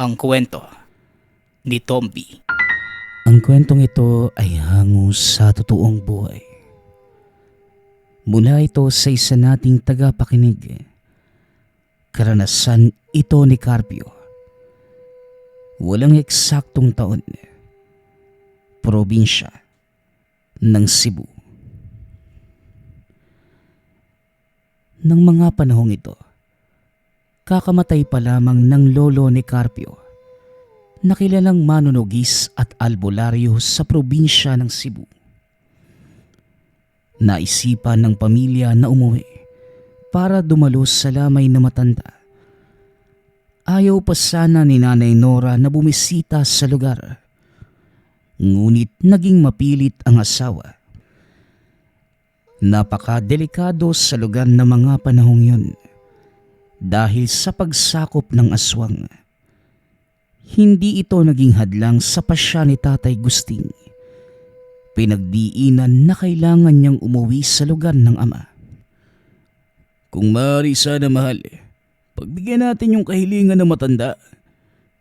Ang kwento ni Tomby. Ang kwentong ito ay hango sa totoong buhay. Mula ito sa isa nating tagapakinig. Karanasan ito ni Carpio. Walang eksaktong taon. Probinsya ng Cebu. Nang mga panahong ito, kakamatay pa lamang ng lolo ni Carpio na kilalang manunugis at albularyo sa probinsya ng Cebu. Naisipan ng pamilya na umuwi para dumalo sa lamay na matanda. Ayaw pa sana ni Nanay Nora na bumisita sa lugar. Ngunit naging mapilit ang asawa. Napakadelikado sa lugar na mga panahong yun dahil sa pagsakop ng aswang. Hindi ito naging hadlang sa pasya ni Tatay Gusting. Pinagdiinan na kailangan niyang umuwi sa lugar ng ama. Kung maaari sana mahal, pagbigyan natin yung kahilingan ng matanda.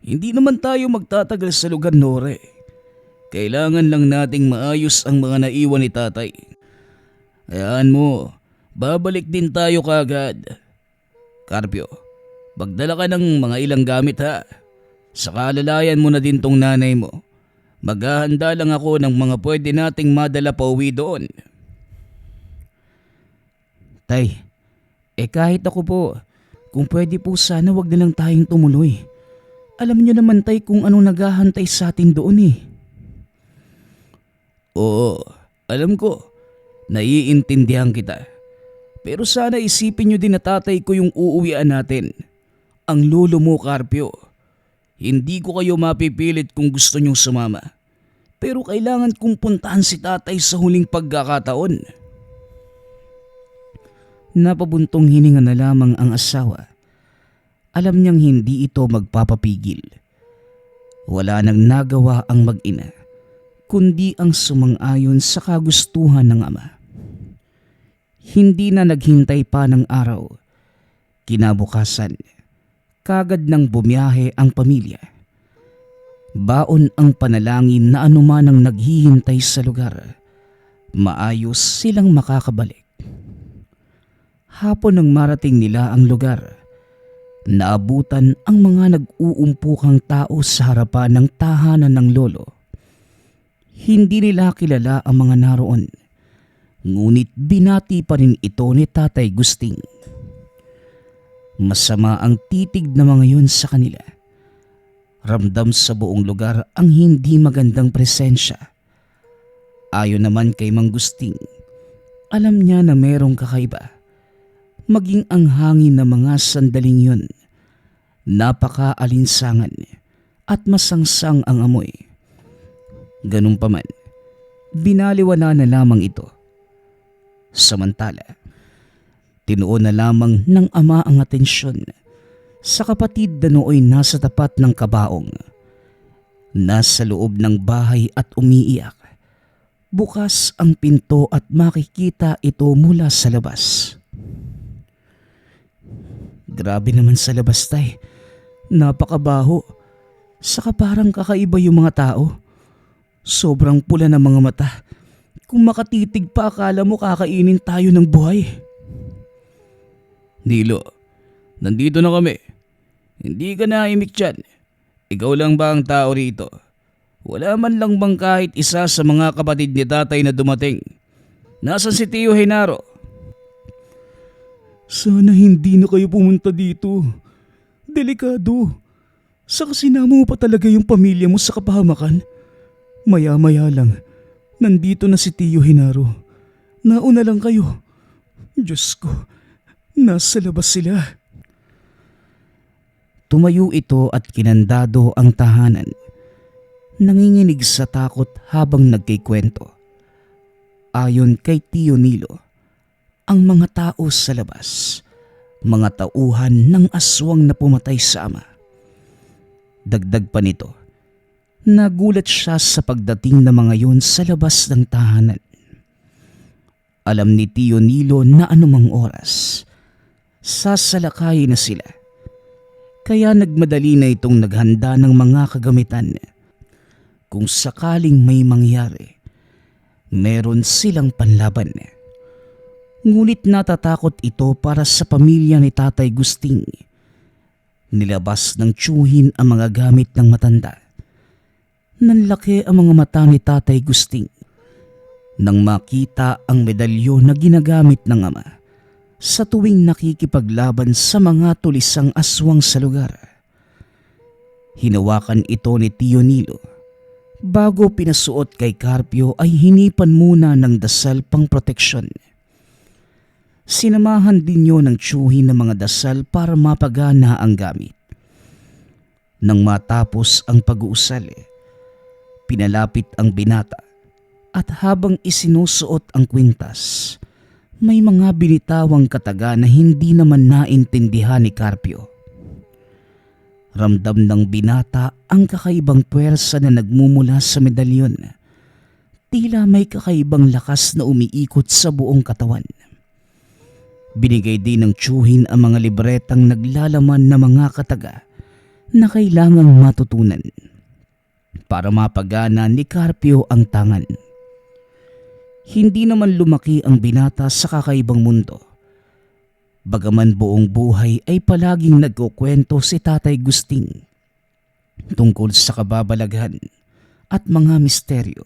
Hindi naman tayo magtatagal sa lugar, Nore. Kailangan lang nating maayos ang mga naiwan ni tatay. Hayaan mo, babalik din tayo kagad. Carpio, magdala ka ng mga ilang gamit ha. Saka alalayan mo na din tong nanay mo. Maghahanda lang ako ng mga pwede nating madala pa uwi doon. Tay, kahit ako po, kung pwede po sana wag na lang tayong tumuloy. Alam niyo naman tay kung anong naghahantay sa atin doon eh. Oo, alam ko. Naiintindihan kita. Pero sana isipin niyo din na tatay ko yung uuwian natin. Ang lolo mo, Carpio. Hindi ko kayo mapipilit kung gusto niyong sumama. Pero kailangan kong puntahan si tatay sa huling pagkakataon. Napabuntong hininga na lamang ang asawa. Alam niyang hindi ito magpapapigil. Wala nang nagawa ang mag-ina, kundi ang sumang-ayon sa kagustuhan ng ama. Hindi na naghintay pa ng araw. Kinabukasan, kagad nang bumiyahe ang pamilya. Baon ang panalangin na anuman ang naghihintay sa lugar, maayos silang makakabalik. Hapon nang marating nila ang lugar, naabutan ang mga nag-uumpukang tao sa harapan ng tahanan ng lolo. Hindi nila kilala ang mga naroon, ngunit binati pa rin ito ni Tatay Gusting. Masama ang titig na mga yun sa kanila. Ramdam sa buong lugar ang hindi magandang presensya. Ayon naman kay Mang Gusting, alam niya na merong kakaiba. Maging ang hangin na mga sandaling yun, napaka-alinsangan at masangsang ang amoy. Ganun pa man, binaliwala na lamang ito. Samantala, tinuon na lamang ng ama ang atensyon sa kapatid na nooy nasa tapat ng kabaong. Nasa loob ng bahay at umiiyak. Bukas ang pinto at makikita ito mula sa labas. Grabe naman sa labas tay. Napakabaho. Saka parang kakaiba yung mga tao. Sobrang pula ng mga mata. Kung makatitig pa akala mo kakainin tayo ng buhay. Nilo, nandito na kami. Hindi ka naimik dyan. Ikaw lang ba ang tao rito? Wala man lang bang kahit isa sa mga kapatid ni tatay na dumating? Nasaan si Tio Henaro? Sana hindi na kayo pumunta dito. Delikado. Saka sinama mo pa talaga yung pamilya mo sa kapahamakan. Maya-maya lang, nandito na si Tio Henaro. Nauna lang kayo. Diyos ko, nasa labas sila. Tumayo ito at kinandado ang tahanan. Nanginginig sa takot habang nagkikwento. Ayon kay Tio Nilo, ang mga tao sa labas, mga tauhan ng aswang na pumatay sa ama. Dagdag pa nito, nagulat siya sa pagdating ng mga yun sa labas ng tahanan. Alam ni Tio Nilo na anumang oras, sasalakay na sila. Kaya nagmadali na itong naghanda ng mga kagamitan. Kung sakaling may mangyari, meron silang panlaban. Ngunit natatakot ito para sa pamilya ni Tatay Gusting. Nilabas ng tiyuhin ang mga gamit ng matanda. Nanlaki ang mga mata ni Tatay Gusting nang makita ang medalyon na ginagamit ng ama sa tuwing nakikipaglaban sa mga tulisang aswang sa lugar. Hinawakan ito ni Tio Nilo. Bago pinasuot kay Carpio ay hinipan muna ng dasal pang proteksyon. Sinamahan din yun ng tiyuhin ng mga dasal para mapagana ang gamit. Nang matapos ang pag-uusal, pinalapit ang binata at habang isinusuot ang kwintas, may mga binitawang kataga na hindi naman naintindihan ni Carpio. Ramdam ng binata ang kakaibang puwersa na nagmumula sa medalyon. Tila may kakaibang lakas na umiikot sa buong katawan. Binigay din ng tiyuhin ang mga libretang naglalaman na mga kataga na kailangang matutunan para mapagana ni Carpio ang tangan. Hindi naman lumaki ang binata sa kakaibang mundo. Bagaman buong buhay ay palaging nagkukwento si Tatay Gusting tungkol sa kababalaghan at mga misteryo,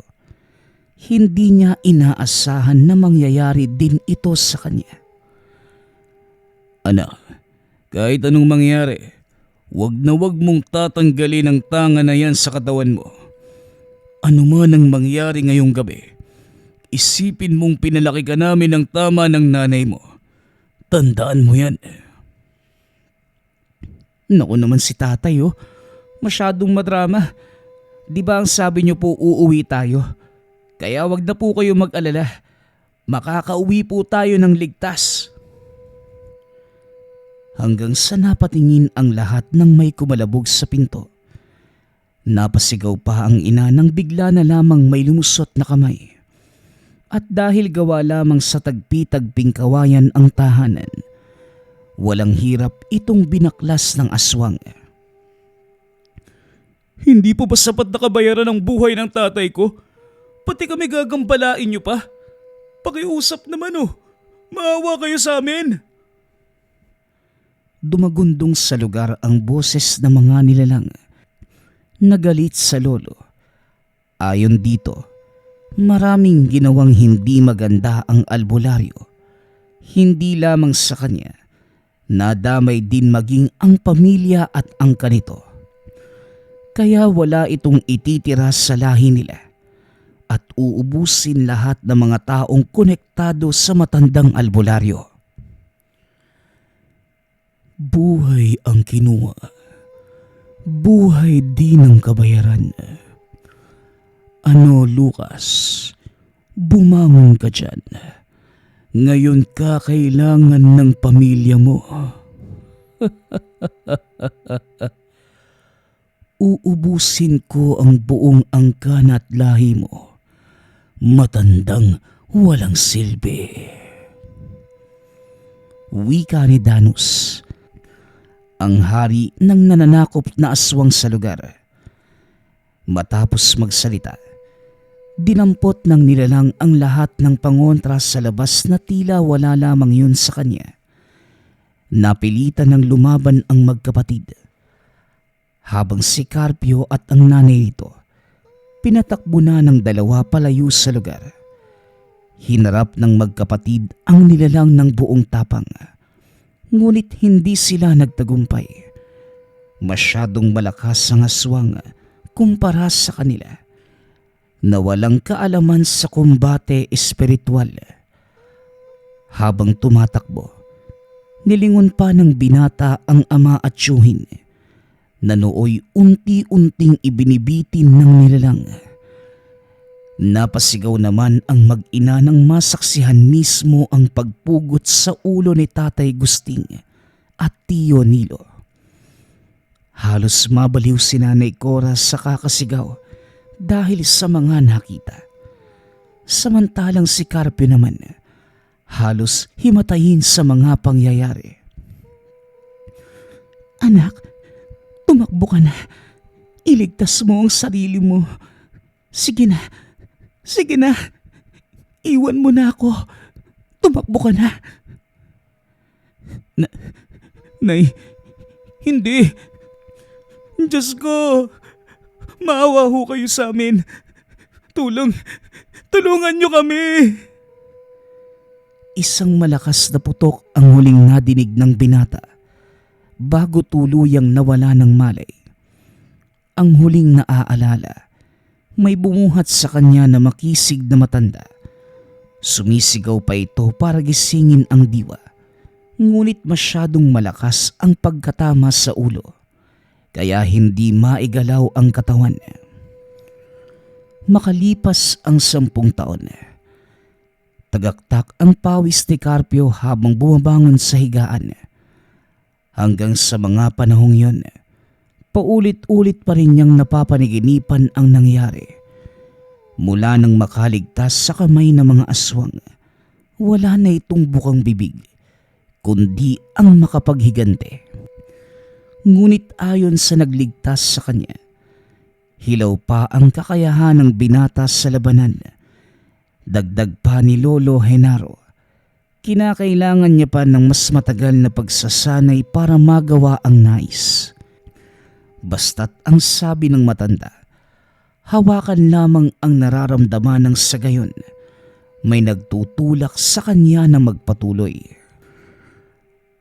hindi niya inaasahan na mangyayari din ito sa kanya. Anak, kahit anong mangyari, wag na wag mong tatanggalin ang tanga na yan sa katawan mo. Ano man ang mangyari ngayong gabi, isipin mong pinalaki ka namin ng tama ng nanay mo. Tandaan mo yan. Naku naman si tatay masyadong madrama. Di ba ang sabi niyo po uuwi tayo? Kaya wag na po kayo mag-alala. Makakauwi po tayo ng ligtas. Hanggang sa napatingin ang lahat ng may kumalabog sa pinto. Napasigaw pa ang ina nang bigla na lamang may lumusot na kamay. At dahil gawa lamang sa tagpi-tagping kawayan ang tahanan, walang hirap itong binaklas ng aswang. Hindi po ba sapat na kabayaran ang buhay ng tatay ko? Pati kami gagambalain niyo pa? Pakiusap naman Maawa kayo sa amin. Dumagundong sa lugar ang boses ng mga nilalang. Nagalit sa lolo. Ayon dito, maraming ginawang hindi maganda ang albularyo. Hindi lamang sa kanya, nadamay din maging ang pamilya at ang kanito. Kaya wala itong ititira sa lahi nila at uubusin lahat ng mga taong konektado sa matandang albularyo. Buhay ang kinuha, buhay din ang kabayaran. Ano, Lucas? Bumangon ka dyan. Ngayon ka kailangan ng pamilya mo. Uubusin ko ang buong angkan at lahi mo. Matandang walang silbi. Wika ni Danus, ang hari ng nananakop na aswang sa lugar. Matapos magsalita, dinampot ng nilalang ang lahat ng pangontra sa labas na tila wala lamang yun sa kanya. Napilitan ng lumaban ang magkapatid. Habang si Carpio at ang nanay nito, pinatakbo na ng dalawa palayo sa lugar. Hinarap ng magkapatid ang nilalang ng buong tapang. Ngunit hindi sila nagtagumpay. Masyadong malakas ang aswang kumpara sa kanila, na walang kaalaman sa kumbate espiritual. Habang tumatakbo, nilingon pa ng binata ang ama at tiyuhin, na nooy unti-unting ibinibitin ng nilalang. Napasigaw naman ang mag-ina nang masaksihan mismo ang pagpugot sa ulo ni Tatay Gusting at Tio Nilo. Halos mabaliw si Nanay Cora sa kakasigaw dahil sa mga nakita. Samantalang si Carpio naman halos himatayin sa mga pangyayari. Anak, Tumakbo ka na. Iligtas mo ang sarili mo. Sige na. Sige na. Iwan mo na ako. Tumakbo ka na. Nay, hindi. Diyos ko, maawa ho kayo sa amin. Tulungan niyo kami. Isang malakas na putok ang huling nadinig ng binata bago tuluyang nawala ng malay. Ang huling naaalala, may bumuhat sa kanya na makisig na matanda. Sumisigaw pa ito para gisingin ang diwa, ngunit masyadong malakas ang pagkatama sa ulo, kaya hindi maigalaw ang katawan. Makalipas ang 10 taon, tagaktak ang pawis ni Carpio habang bumabangon sa higaan. Hanggang sa mga panahong yon, paulit-ulit pa rin niyang napapaniginipan ang nangyari. Mula nang makaligtas sa kamay ng mga aswang, wala na itong bukang bibig, kundi ang makapaghigante. Ngunit ayon sa nagligtas sa kanya, hilaw pa ang kakayahan ng binata sa labanan. Dagdag pa ni Lolo Genaro, kinakailangan niya pa ng mas matagal na pagsasanay para magawa ang nais. Basta't ang sabi ng matanda, hawakan lamang ang nararamdaman ng sa gayon, may nagtutulak sa kanya na magpatuloy.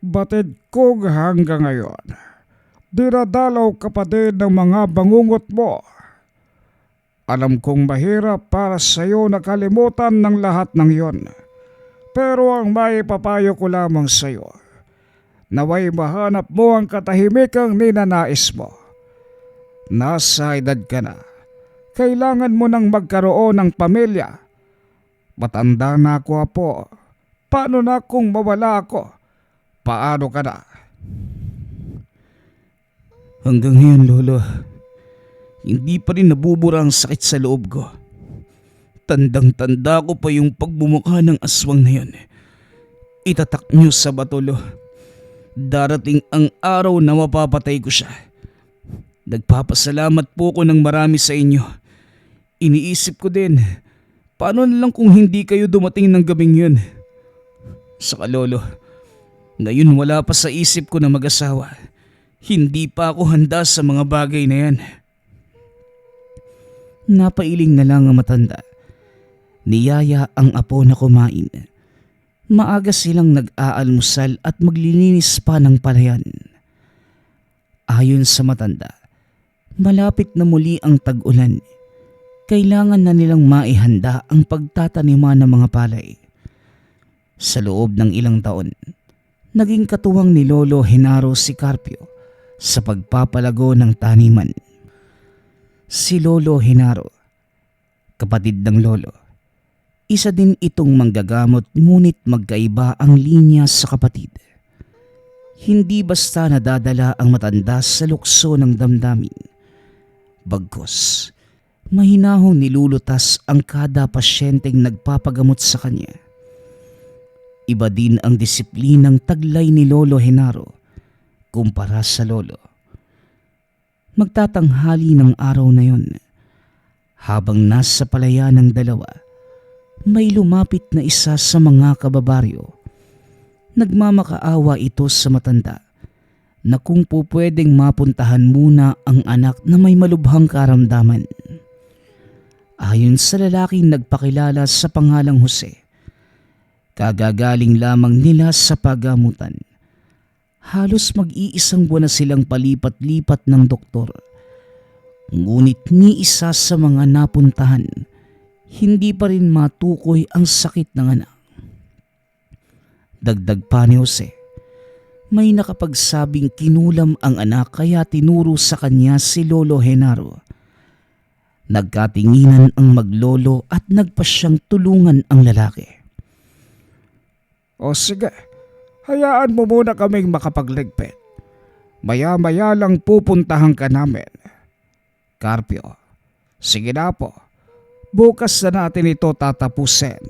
Batid kong hanggang ngayon, dinadalaw ka pa din ng mga bangungot mo. Alam kong mahirap para sa iyo nakalimutan ng lahat ng iyon. Pero ang may papayo ko lamang sa iyo, naway mahanap mo ang katahimikang ninanais mo. Nasa edad ka na, kailangan mo nang magkaroon ng pamilya. Matanda na ako, apo. Paano na kung mawala ako? Paano ka na? Hanggang ngayon, Lolo, hindi pa rin nabubura ang sakit sa loob ko. Tandang-tanda ko pa yung pagbumuka ng aswang na yun. Itatak niyo sa batolo. Darating ang araw na mapapatay ko siya. Nagpapasalamat po ko ng marami sa inyo. Iniisip ko din, paano na lang kung hindi kayo dumating ng gabing yun? Saka Lolo, ngayon wala pa sa isip ko na mag-asawa. Hindi pa ako handa sa mga bagay na yan. Napailing na lang ang matanda. Niyaya ang apo na kumain. Maaga silang nag-aalmusal at maglilinis pa ng palayan. Ayon sa matanda, malapit na muli ang tag-ulan. Kailangan na nilang maihanda ang pagtataniman ng mga palay. Sa loob ng ilang taon, naging katuwang ni Lolo Genaro si Carpio sa pagpapalago ng taniman. Si Lolo Genaro, kapatid ng lolo, isa din itong manggagamot ngunit magkaiba ang linya sa kapatid. Hindi basta nadadala ang matanda sa lukso ng damdamin. Bagkus, mahinahong nilulutas ang kada pasyenteng nagpapagamot sa kanya. Iba din ang disiplinang taglay ni Lolo Genaro kumpara sa lolo. Magtatanghali ng araw na yon, habang nasa palayan ng dalawa, may lumapit na isa sa mga kababaryo. Nagmamakaawa ito sa matanda na kung po pwedeng mapuntahan muna ang anak na may malubhang karamdaman. Ayon sa lalaking nagpakilala sa pangalang Jose, kagagaling lamang nila sa pagamutan. Halos mag-iisang buwan na silang palipat-lipat ng doktor. Ngunit ni isa sa mga napuntahan, hindi pa rin matukoy ang sakit ng anak. Dagdag pa ni Jose, may nakapagsabing kinulam ang anak kaya tinuro sa kanya si Lolo Genaro. Nagkatinginan ang maglolo at nagpa siyang tulungan ang lalaki. O sige, hayaan mo muna kaming makapagligpit. Maya-maya lang pupuntahan ka namin. Carpio, sige na po. Bukas na natin ito tatapusin.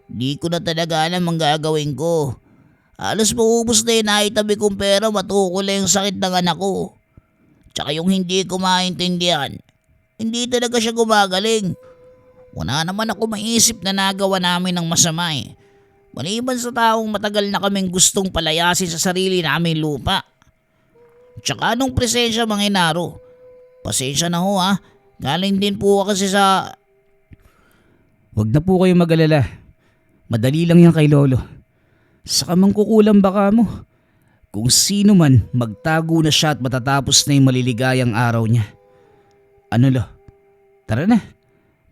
Di ko na talaga alam ang gagawin ko. Halos maubos na yung naitabi kong pera matukol na yung sakit ng anak ko. Tsaka yung hindi ko maintindihan, hindi talaga siya gumagaling. Wala naman ako maisip na nagawa namin ng masama eh. Maliban sa taong matagal na kaming gustong palayasin sa sarili namin lupa. Tsaka anong presensya mga Henaro? Pasensya na ho ha. Galing din po kasi sa... Huwag na po kayo mag-alala. Madali lang yan kay Lolo. Saka mangkukulam baka mo. Kung sino man, magtago na siya at matatapos na yung maliligayang araw niya. Ano lo? Tara na.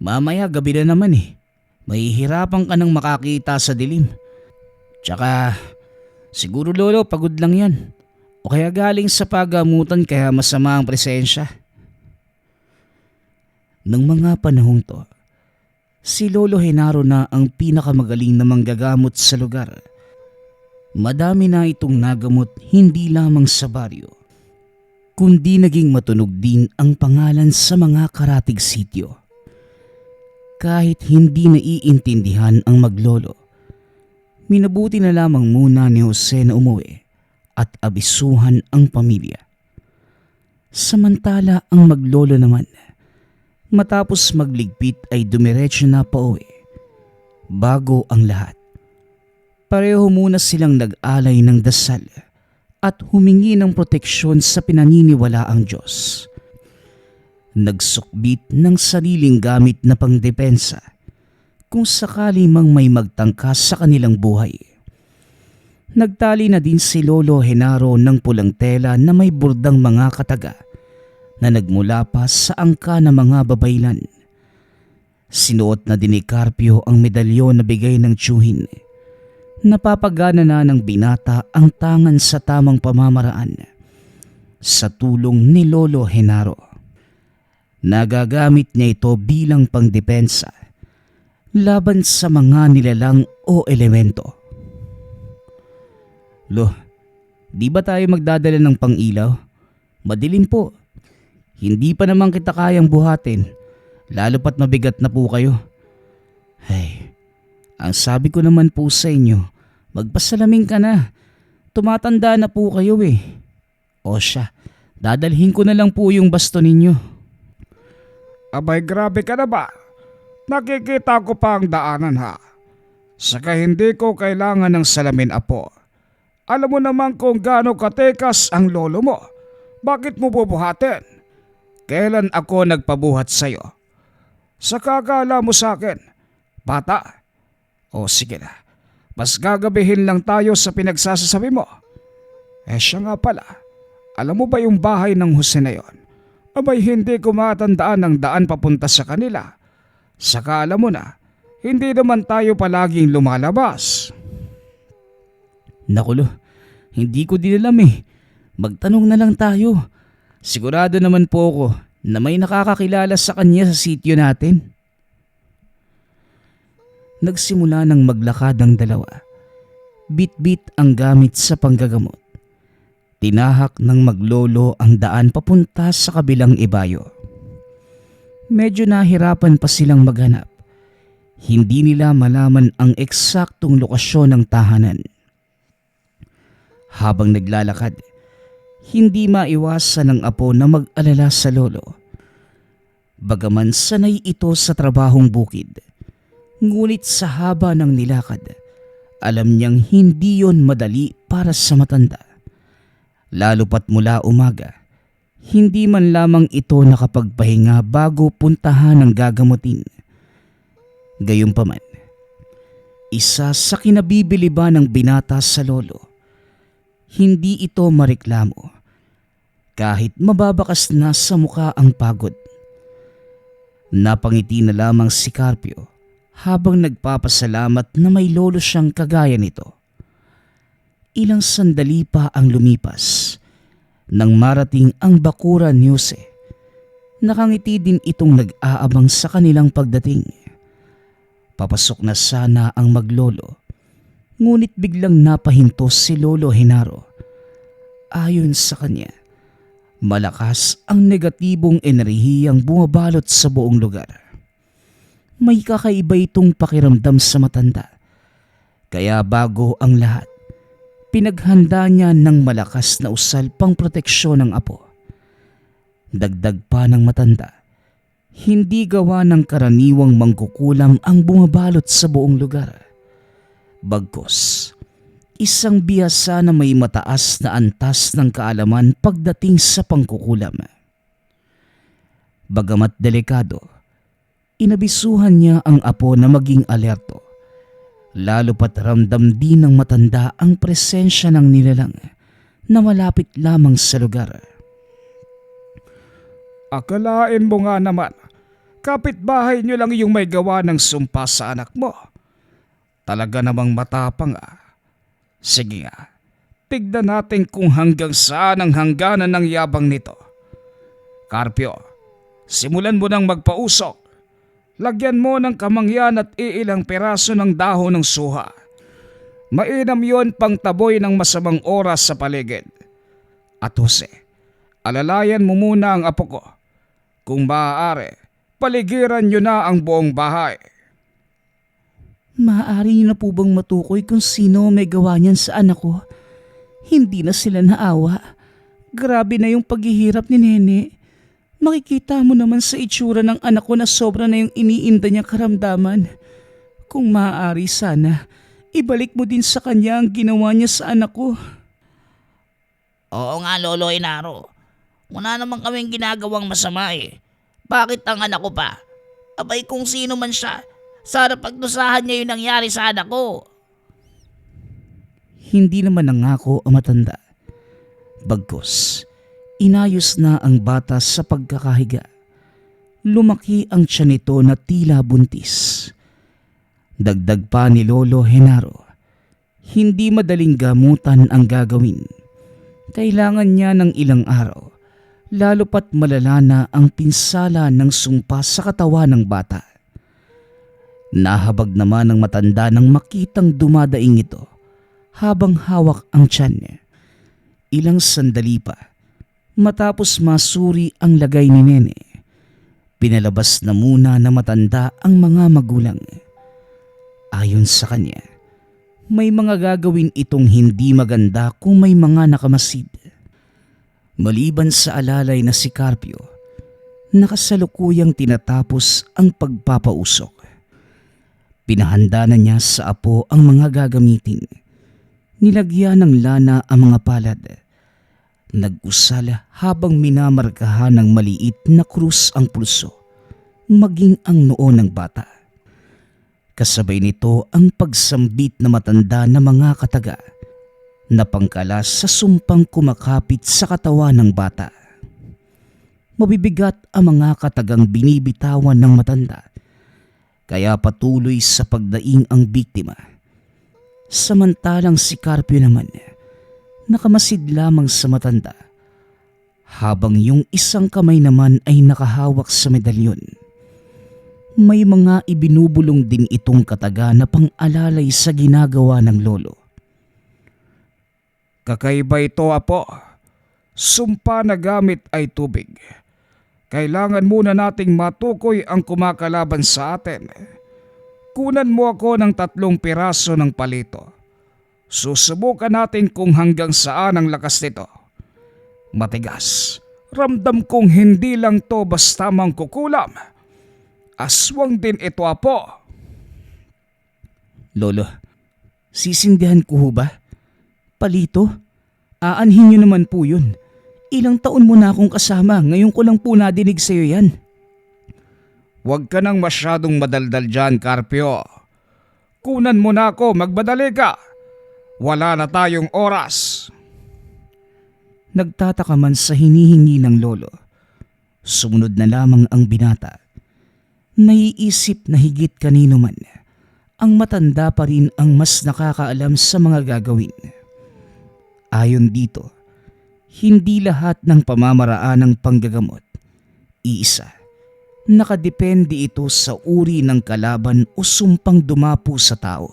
Mamaya gabi na naman eh. Mahihirapan ka nang makakita sa dilim. Tsaka, siguro Lolo pagod lang yan. O kaya galing sa pagamutan kaya masama ang presensya. Nang mga panahong to, si Lolo Henaro na ang pinakamagaling na manggagamot sa lugar. Madami na itong nagamot hindi lamang sa baryo, kundi naging matunog din ang pangalan sa mga karatig sityo. Kahit hindi naiintindihan ang maglolo, minabuti na lamang muna ni Jose na umuwi at abisuhan ang pamilya. Samantala ang maglolo naman, matapos magligpit ay dumiretso na pauwi. Bago ang lahat, pareho muna silang nag-alay ng dasal at humingi ng proteksyon sa pinaniniwalaang Diyos. Nagsukbit ng sariling gamit na pangdepensa kung sakali mang may magtangkas sa kanilang buhay. Nagtali na din si Lolo Henaro ng pulang tela na may burdang mga kataga na nagmula pa sa angka ng mga babaylan. Sinuot na din ni Carpio ang medalyon na bigay ng tiyuhin. Napapagana na ng binata ang tangan sa tamang pamamaraan sa tulong ni Lolo Henaro. Nagagamit niya ito bilang pangdepensa laban sa mga nilalang o elemento. Lo, di ba tayo magdadala ng pang-ilaw? Madilim po. Hindi pa naman kita kayang buhatin, lalo pat mabigat na po kayo. Ay, ang sabi ko naman po sa inyo, magpasalamin ka na. Tumatanda na po kayo eh. O siya, dadalhin ko na lang po yung baston ninyo. Abay grabe ka na ba? Nakikita ko pa ang daanan ha. Saka hindi ko kailangan ng salamin apo. Alam mo naman kung gaano katekas ang lolo mo. Bakit mo bubuhatin? Kailan ako nagpabuhat sa'yo? Sa kakala mo sa akin, bata? O sige na, mas gagabihin lang tayo sa pinagsasasabi mo. Siya nga pala, alam mo ba yung bahay ng Jose na yon? Abay hindi ko matandaan ang daan papunta sa kanila. Saka alam mo na, hindi naman tayo palaging lumalabas. Nakulo, hindi ko din alam eh. Magtanong na lang tayo. Sigurado naman po ako na may nakakakilala sa kanya sa sityo natin. Nagsimula ng maglakad ang dalawa. Bit-bit ang gamit sa panggagamot. Tinahak ng maglolo ang daan papunta sa kabilang ibayo. Medyo nahirapan pa silang maghanap. Hindi nila malaman ang eksaktong lokasyon ng tahanan. Habang naglalakad, hindi maiwasan ng apo na mag-alala sa lolo. Bagaman sanay ito sa trabahong bukid, ngunit sa haba ng nilakad, alam niyang hindi yon madali para sa matanda. Lalo pat mula umaga, hindi man lamang ito nakapagpahinga bago puntahan ang gagamutin. Gayunpaman, isa sa kinabibiliban ng binata sa lolo, hindi ito mareklamo kahit mababakas na sa muka ang pagod. Napangiti na lamang si Carpio habang nagpapasalamat na may lolo siyang kagaya nito. Ilang sandali pa ang lumipas nang marating ang bakuran ni Jose. Nakangiti din itong nag-aabang sa kanilang pagdating. Papasok na sana ang maglolo, ngunit biglang napahinto si Lolo Henaro. Ayon sa kanya, malakas ang negatibong enerhiyang bumabalot sa buong lugar. May kakaiba itong pakiramdam sa matanda. Kaya bago ang lahat, Pinaghanda niya ng malakas na usal pang proteksyon ng apo. Dagdag pa ng matanda, hindi gawa ng karaniwang mangkukulam ang bumabalot sa buong lugar. Bagkus, isang bihasa na may mataas na antas ng kaalaman pagdating sa pangkukulam. Bagamat delikado, inabisuhan niya ang apo na maging alerto. Lalo pat ramdam din ng matanda ang presensya ng nilalang na malapit lamang sa lugar. Akalain mo nga naman, kapitbahay niyo lang yung may gawa ng sumpa sa anak mo. Talaga namang matapang ah. Sige nga, tignan natin kung hanggang saan ang hangganan ng yabang nito. Carpio, simulan mo nang magpausok. Lagyan mo ng kamangyan at iilang peraso ng dahon ng suha. Mainam yon pang taboy ng masamang oras sa paligid. At Jose, alalayan mo muna ang apo ko. Kung maaari, paligiran nyo na ang buong bahay. Maaari niyo na po bang matukoy kung sino may gawa niyan sa anak ko? Hindi na sila naawa. Grabe na yung paghihirap ni Nene. Makikita mo naman sa itsura ng anak ko na sobra na yung iniinda niya karamdaman. Kung maaari sana, ibalik mo din sa kanya ang ginawa niya sa anak ko. Oo nga, Lolo Inaro. Wala naman kaming ginagawang masama eh. Bakit ang anak ko pa? Abay kung sino man siya, sana pagdusahan niya yung nangyari sa anak ko. Hindi naman nangako ang matanda. Bagkus, inayos na ang bata sa pagkakahiga. Lumaki ang tiyan nito na tila buntis. Dagdag pa ni Lolo Henaro, hindi madaling gamutan ang gagawin. Kailangan niya ng ilang araw, lalo pat malala na ang pinsala ng sumpa sa katawan ng bata. Nahabag naman ng matanda nang makitang dumadaing ito habang hawak ang tiyan niya. Ilang sandali pa, matapos masuri ang lagay ni Nene, pinalabas na muna na matanda ang mga magulang. Ayon sa kanya, may mga gagawin itong hindi maganda kung may mga nakamasid. Maliban sa alalay na si Carpio, nakasalukuyang tinatapos ang pagpapausok. Pinahanda na niya sa apo ang mga gagamitin. Nilagyan ng lana ang mga palad. Nag-usal habang minamarkahan ng maliit na krus ang pulso, maging ang noo ng bata. Kasabay nito ang pagsambit na matanda na mga kataga na pangkalas sa sumpang kumakapit sa katawan ng bata. Mabibigat ang mga katagang binibitawan ng matanda, kaya patuloy sa pagdaing ang biktima. Samantalang si Carpio naman, nakamasid lamang sa matanda, habang yung isang kamay naman ay nakahawak sa medalyon. May mga ibinubulong din itong kataga na pang-alalay sa ginagawa ng lolo. Kakaiba ito, apo. Sumpa na gamit ay tubig. Kailangan muna nating matukoy ang kumakalaban sa atin. Kunan mo ako ng 3 piraso ng palito. Susubukan natin kung hanggang saan ang lakas nito. Matigas. Ramdam kong hindi lang to basta mangkukulam. Aswang din ito, apo. Lolo, sisindihan ko ho ba? Palito? Aanhin niyo naman po yun. Ilang taon mo na akong kasama, ngayon ko lang po nadinig sa'yo yan. Huwag ka nang masyadong madaldal dyan, Carpio. Kunan mo na ako, magbadali ka. Wala na tayong oras. Nagtataka man sa hinihingi ng lolo. Sumunod na lamang ang binata. Naiisip na higit kanino man, ang matanda pa rin ang mas nakakaalam sa mga gagawin. Ayon dito, hindi lahat ng pamamaraan ng panggagamot iisa. Nakadepende ito sa uri ng kalaban o sumpang dumapo sa tao.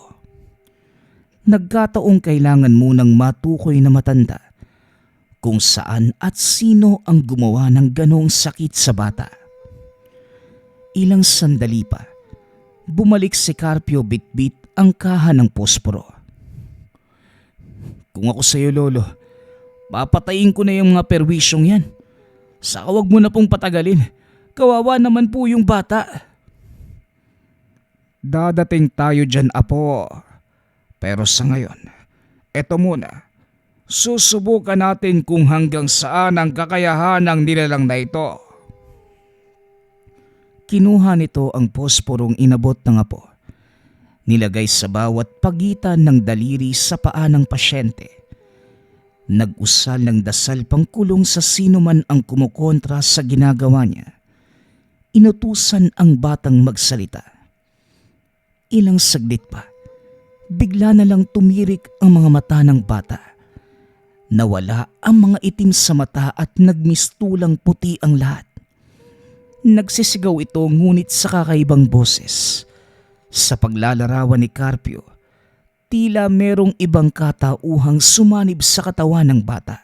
Nagkataong kailangan munang matukoy na matanda kung saan at sino ang gumawa ng ganoong sakit sa bata. Ilang sandali pa, bumalik si Carpio bitbit ang kaha ng posporo. Kung ako sa'yo, Lolo, papatayin ko na yung mga perwisyong yan. Saka wag mo na pong patagalin. Kawawa naman po yung bata. Dadating tayo dyan, Apo. Pero sa ngayon, eto muna. Susubukan natin kung hanggang saan ang kakayahan ng nilalang na ito. Kinuha nito ang posporong inabot ng Apo. Nilagay sa bawat pagitan ng daliri sa paa ng pasyente. Nag-usal ng dasal pangkulong sa sino man ang kumukontra sa ginagawa niya. Inutusan ang batang magsalita. Ilang saglit pa, bigla na lang tumirik ang mga mata ng bata. Nawala ang mga itim sa mata at nagmistulang puti ang lahat. Nagsisigaw ito ngunit sa kakaibang boses. Sa paglalarawan ni Carpio, tila merong ibang katauhang sumanib sa katawan ng bata.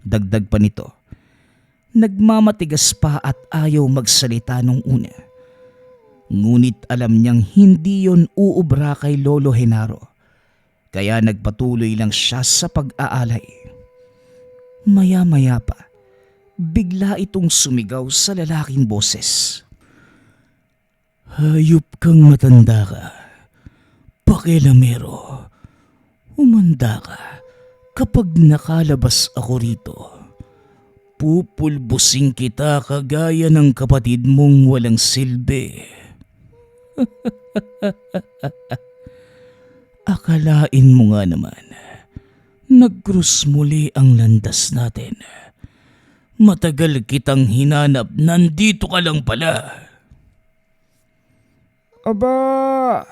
Dagdag pa nito, nagmamatigas pa at ayaw magsalita nung una. Ngunit alam niyang hindi yon uubra kay Lolo Genaro, kaya nagpatuloy lang siya sa pag-aalay. Maya-maya pa, bigla itong sumigaw sa lalaking boses. Hayop kang matanda ka. Pakilamero. Umanda ka kapag nakalabas ako rito. Pupulbusin kita kagaya ng kapatid mong walang silbi. Akalain mo nga naman, nag-cross muli ang landas natin. Matagal kitang hinanap, nandito ka lang pala. Aba,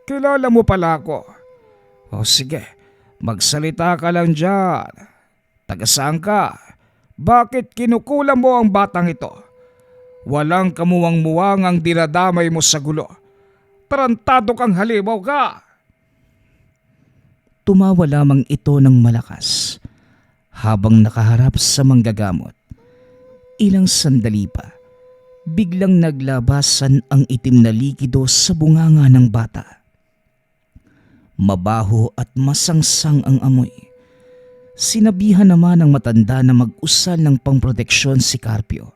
kilala mo pala ako. O sige, magsalita ka lang dyan. Taga saan ka? Bakit kinukulam mo ang batang ito? Walang kamuwang-muwang ang dinadamay mo sa gulo. Tarantado kang halimaw ka! Tumawa lamang ito ng malakas habang nakaharap sa manggagamot. Ilang sandali pa, biglang naglabasan ang itim na likido sa bunganga ng bata. Mabaho at masangsang ang amoy. Sinabihan naman ng matanda na mag-usal ng pangproteksyon si Carpio.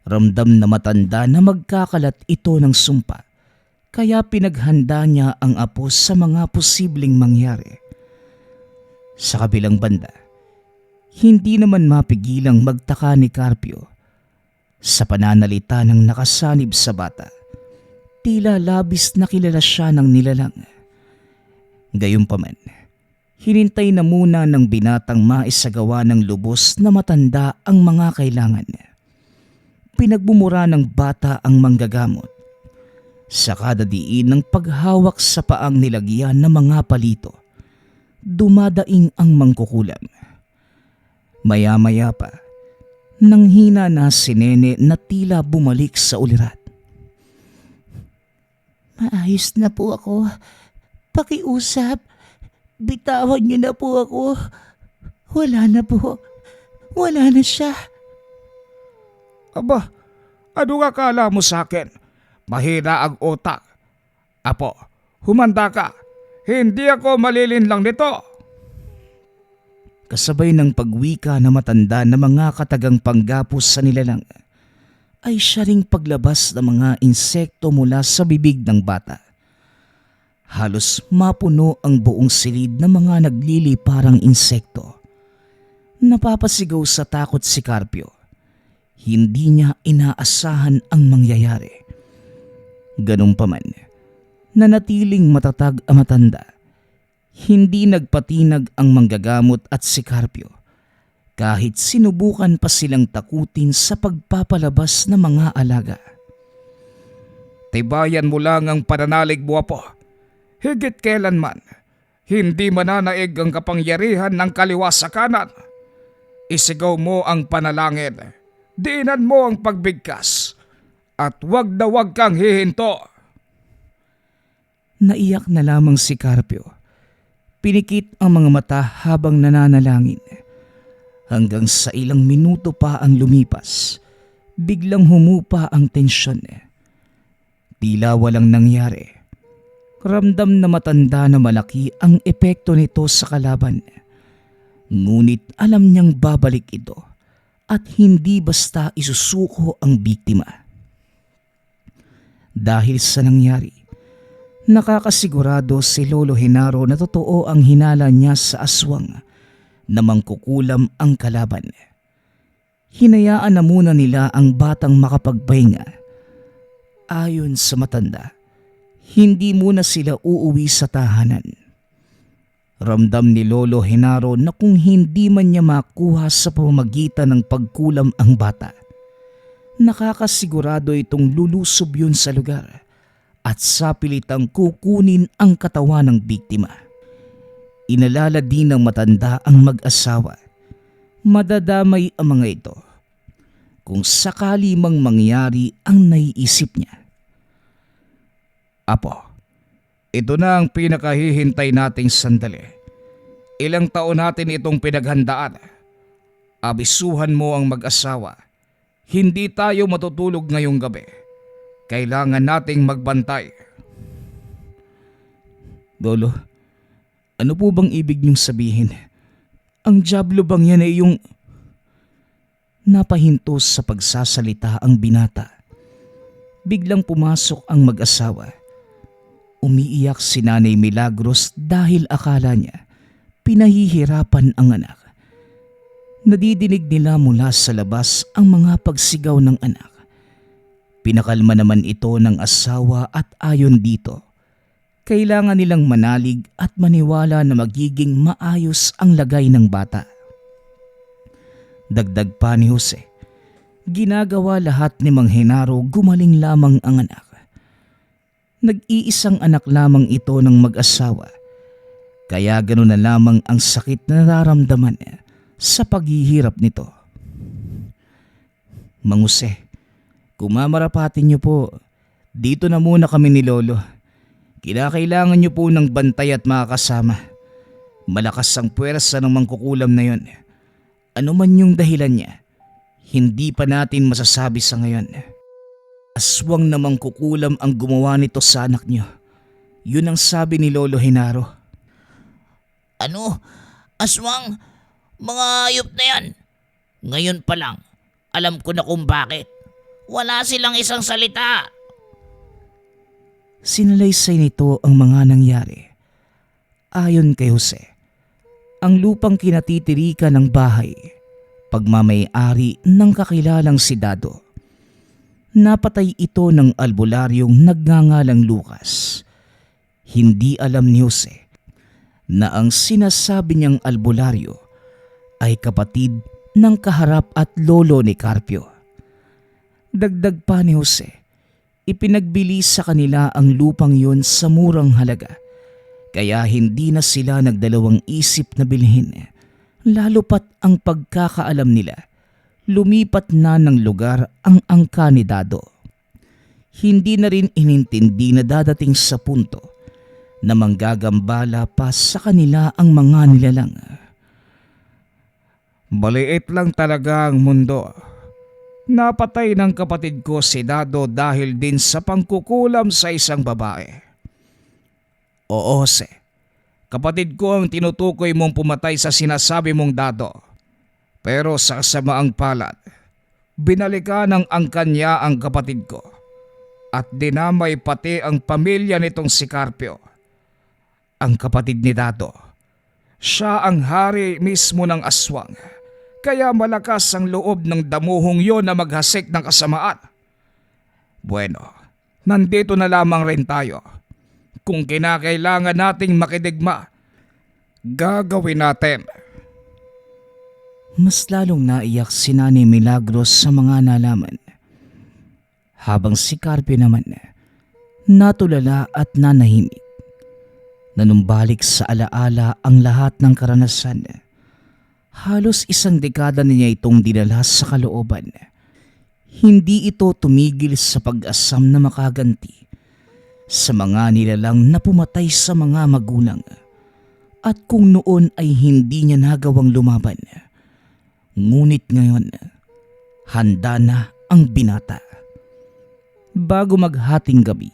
Ramdam na matanda na magkakalat ito ng sumpa, kaya pinaghanda niya ang apo sa mga posibleng mangyari. Sa kabilang banda, hindi naman mapigilang magtaka ni Carpio sa pananalita ng nakasanib sa bata. Tila labis na kilala siya ng nilalang. Gayunpaman, hinintay na muna ng binatang maisagawa ng lubos na matanda ang mga kailangan. Pinagbumura ng bata ang manggagamot. Sa kada diin ng paghawak sa paang nilagyan ng mga palito, dumadaing ang mangkukulam. Maya-maya pa, nanghina na si Nene na tila bumalik sa ulirat. Maayos na po ako. Pakiusap. Bitawan niyo na po ako. Wala na po. Wala na siya. Aba, ano akala mo sa akin? Mahina ang utak. Apo, humanda ka. Hindi ako malilinlang nito. Kasabay ng pagwika na matanda na mga katagang panggapos sa nilalang, ay siya ring paglabas ng mga insekto mula sa bibig ng bata. Halos mapuno ang buong silid ng mga nagliliparang insekto. Napapasigaw sa takot si Carpio. Hindi niya inaasahan ang mangyayari. Ganun pa man, nanatiling matatag ang matanda. Hindi nagpatinag ang manggagamot at si Carpio kahit sinubukan pa silang takutin sa pagpapalabas ng mga alaga. Tibayan mo lang ang pananalig mo, Apo. Higit kailanman, hindi mananaig ang kapangyarihan ng kaliwa sa kanan. Isigaw mo ang panalangin, diinan mo ang pagbigkas, at wag na wag kang hihinto. Naiyak na lamang si Carpio. Pinikit ang mga mata habang nananalangin. Hanggang sa ilang minuto pa ang lumipas, biglang humupa ang tensyon. Tila walang nangyari. Ramdam na matanda na malaki ang epekto nito sa kalaban. Ngunit alam niyang babalik ito at hindi basta isusuko ang biktima. Dahil sa nangyari, nakakasigurado si Lolo Genaro na totoo ang hinala niya sa aswang na mangkukulam ang kalaban. Hinayaan na muna nila ang batang makapagpahinga. Ayon sa matanda, hindi muna sila uuwi sa tahanan. Ramdam ni Lolo Genaro na kung hindi man niya makuha sa pamamagitan ng pagkulam ang bata, nakakasigurado itong lulusob yun sa lugar at sapilitang kukunin ang katawan ng biktima. Inalala din ng matanda ang mag-asawa. Madadamay ang mga ito kung sakali mang mangyari ang naiisip niya. Apo, ito na ang pinakahihintay nating sandali. Ilang taon natin itong pinaghandaan. Abisuhan mo ang mag-asawa. Hindi tayo matutulog ngayong gabi. Kailangan nating magbantay. Lolo, ano po bang ibig niyong sabihin? Ang diablo bang yan ay yung... Napahinto sa pagsasalita ang binata. Biglang pumasok ang mag-asawa. Umiiyak si Nanay Milagros dahil akala niya pinahihirapan ang anak. Nadidinig nila mula sa labas ang mga pagsigaw ng anak. Pinakalma naman ito ng asawa at ayon dito, kailangan nilang manalig at maniwala na magiging maayos ang lagay ng bata. Dagdag pa ni Jose, ginagawa lahat ni Mang Genaro gumaling lamang ang anak. Nag-iisang anak lamang ito ng mag-asawa, kaya gano'n na lamang ang sakit na nararamdaman niya sa paghihirap nito. Mang Jose, kung mamarapatin niyo po, dito na muna kami ni Lolo. Kinakailangan niyo po ng bantay at mga kasama. Malakas ang puwersa ng mangkukulam na yon. Ano man yung dahilan niya, hindi pa natin masasabi sa ngayon. Aswang na mangkukulam ang gumawa nito sa anak niyo. Yun ang sabi ni Lolo Genaro. Ano? Aswang? Mga hayop na yan. Ngayon pa lang, alam ko na kung bakit. Wala silang isang salita. Sinalaysay nito ang mga nangyari. Ayon kay Jose, ang lupang kinatitirikan ng bahay, pagmamay-ari ng kakilalang si Dado. Napatay ito ng albularyong nagngangalang Lucas. Hindi alam ni Jose na ang sinasabi niyang albularyo ay kapatid ng kaharap at lolo ni Carpio. Dagdag pa ni Jose, ipinagbili sa kanila ang lupang yun sa murang halaga, kaya hindi na sila nagdalawang isip na bilhin, lalo pat ang pagkakaalam nila, lumipat na ng lugar ang angka ni Dado. Hindi na rin inintindi na dadating sa punto na manggagambala pa sa kanila ang mga nilalang. Maliit lang talaga ang mundo. Napatay ng kapatid ko si Dado dahil din sa pangkukulam sa isang babae. Oo, Jose. Kapatid ko ang tinutukoy mong pumatay sa sinasabi mong Dado. Pero sa kasamaang palad, binalikan ng angkan niya ang kapatid ko at dinamay pati ang pamilya nitong si Carpio. Ang kapatid ni Dado, siya ang hari mismo ng aswang. Kaya malakas ang loob ng damuhong yon na maghasik ng kasamaan. Bueno, nandito na lamang rin tayo. Kung kinakailangan nating makidigma, gagawin natin. Mas lalong naiyak si Nanay Milagros sa mga nalaman. Habang si Carpio naman, natulala at nanahimik. Nanumbalik sa alaala ang lahat ng karanasan. Halos 1 dekada na niya itong dinala sa kalooban. Hindi ito tumigil sa pag-asam na makaganti sa mga nilalang na pumatay sa mga magulang. At kung noon ay hindi niya nagawang lumaban, ngunit ngayon, handa na ang binata. Bago maghating gabi,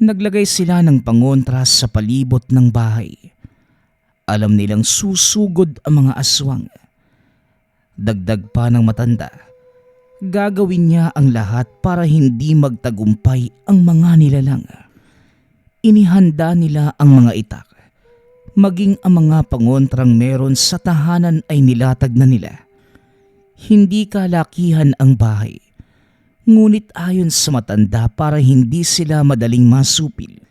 Naglagay sila ng pangontra sa palibot ng bahay. Alam nilang susugod ang mga aswang. Dagdag pa ng matanda, gagawin niya ang lahat para hindi magtagumpay ang mga nilalang. Inihanda nila ang mga itak. Maging ang mga pangontrang meron sa tahanan ay nilatag na nila. Hindi kalakihan ang bahay. Ngunit ayon sa matanda, para hindi sila madaling masupil,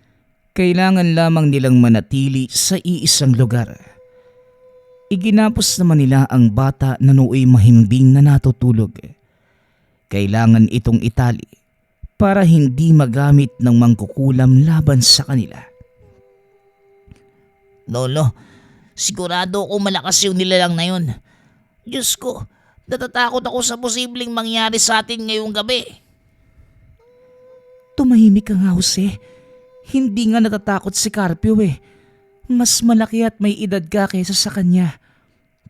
kailangan lamang nilang manatili sa iisang lugar. Iginapos naman nila ang bata na nooy mahimbing na natutulog. Kailangan itong itali para hindi magamit ng mangkukulam laban sa kanila. Lolo, sigurado ako malakas yung nilalang na yun. Diyos ko, natatakot ako sa posibleng mangyari sa atin ngayong gabi. Tumahimik ka nga, Jose. Hindi nga natatakot si Carpio eh. Mas malaki at may edad ka kaysa sa kanya.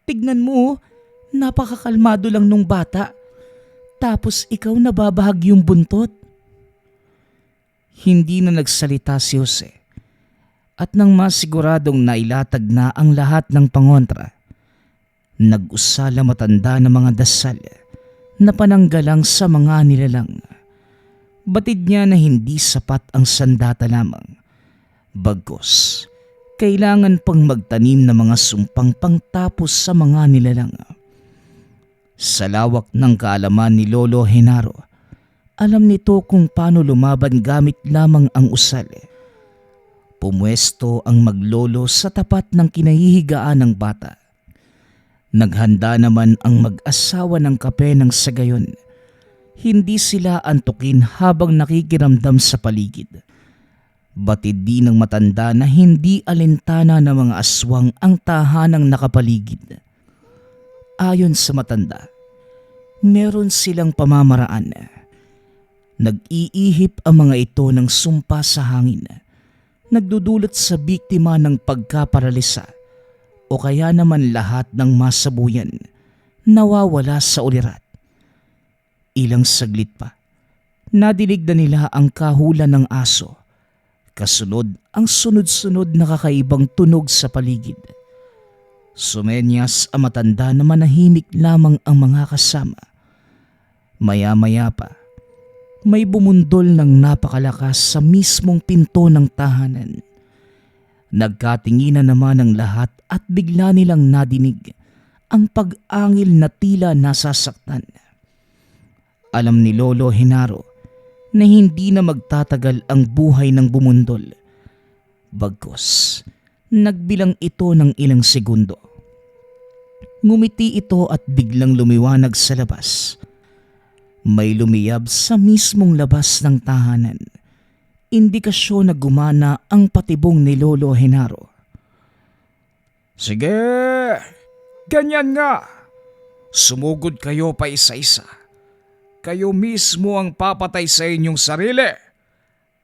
Tignan mo, napakakalmado lang nung bata. Tapos ikaw nababahag yung buntot. Hindi na nagsalita si Jose. At nang masiguradong nailatag na ang lahat ng pangontra, nag-usala matanda ng mga dasal na pananggalang sa mga nilalang. Batid niya na hindi sapat ang sandata lamang. Bagkus, kailangan pang magtanim ng mga sumpang pangtapos sa mga nilalang. Sa lawak ng kaalaman ni Lolo Genaro, alam nito kung paano lumaban gamit lamang ang usal. Pumwesto ang maglolo sa tapat ng kinahihigaan ng bata. Naghanda naman ang mag-asawa ng kape ng sa gayon. Hindi sila antukin habang nakikiramdam sa paligid. Batid din ng matanda na hindi alintana ng mga aswang ang tahanang nakapaligid. Ayon sa matanda, meron silang pamamaraan. Nag-iihip ang mga ito ng sumpa sa hangin. Nagdudulot sa biktima ng pagkaparalisa o kaya naman lahat ng masabuyan nawawala sa ulirat. Ilang saglit pa, nadilig na nila ang kahulan ng aso. Kasunod ang sunod-sunod na kakaibang tunog sa paligid. Sumenyas ang matanda na manahimik lamang ang mga kasama. Maya-maya pa, may bumundol ng napakalakas sa mismong pinto ng tahanan. Nagkatinginan naman ang lahat at bigla nilang nadinig ang pag-angil na tila nasasaktan. Alam ni Lolo Genaro na hindi na magtatagal ang buhay ng bumundol. Bagkus, nagbilang ito ng ilang segundo. Ngumiti ito at biglang lumiwanag sa labas. May lumiyab sa mismong labas ng tahanan. Indikasyon na gumana ang patibong ni Lolo Genaro. Sige, ganyan nga. Sumugod kayo pa isa-isa. Kayo mismo ang papatay sa inyong sarili.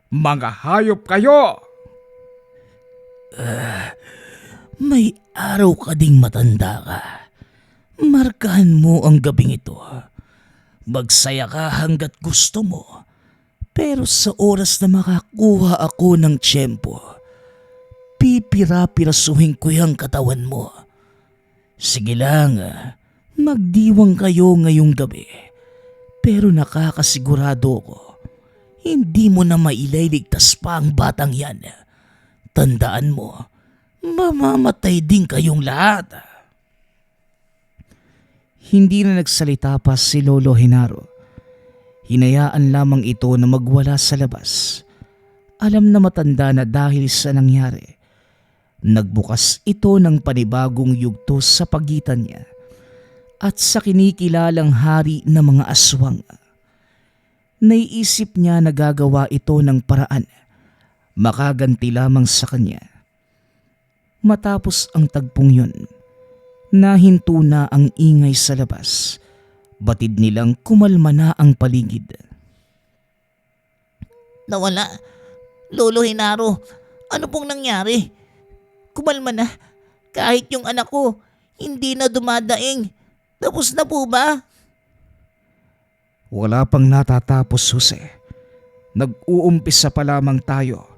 Mga hayop kayo! May araw ka ding matanda ka. Markahan mo ang gabing ito. Magsaya ka hanggat gusto mo. Pero sa oras na makakuha ako ng tiyempo, pipira-pirasuhin ko yung katawan mo. Sige lang, magdiwang kayo ngayong gabi. Pero nakakasigurado ko, hindi mo na maililigtas pa ang batang yan. Tandaan mo, mamamatay din kayong lahat. Hindi na nagsalita pa si Lolo Genaro. Hinayaan lamang ito na magwala sa labas. Alam na matanda na dahil sa nangyari. Nagbukas ito ng panibagong yugto sa pagitan niya at sa kinikilalang hari ng mga aswang. Naiisip niya na gagawa ito ng paraan, makaganti lamang sa kanya. Matapos ang tagpong yun, nahinto na ang ingay sa labas. Batid nilang kumalma na ang paligid. Nawala. Lolo Genaro, ano pong nangyari? Kumalma na. Kahit yung anak ko, hindi na dumadaing. Tapos na po ba? Wala pang natatapos, Jose. nag-uumpisa pa lamang tayo.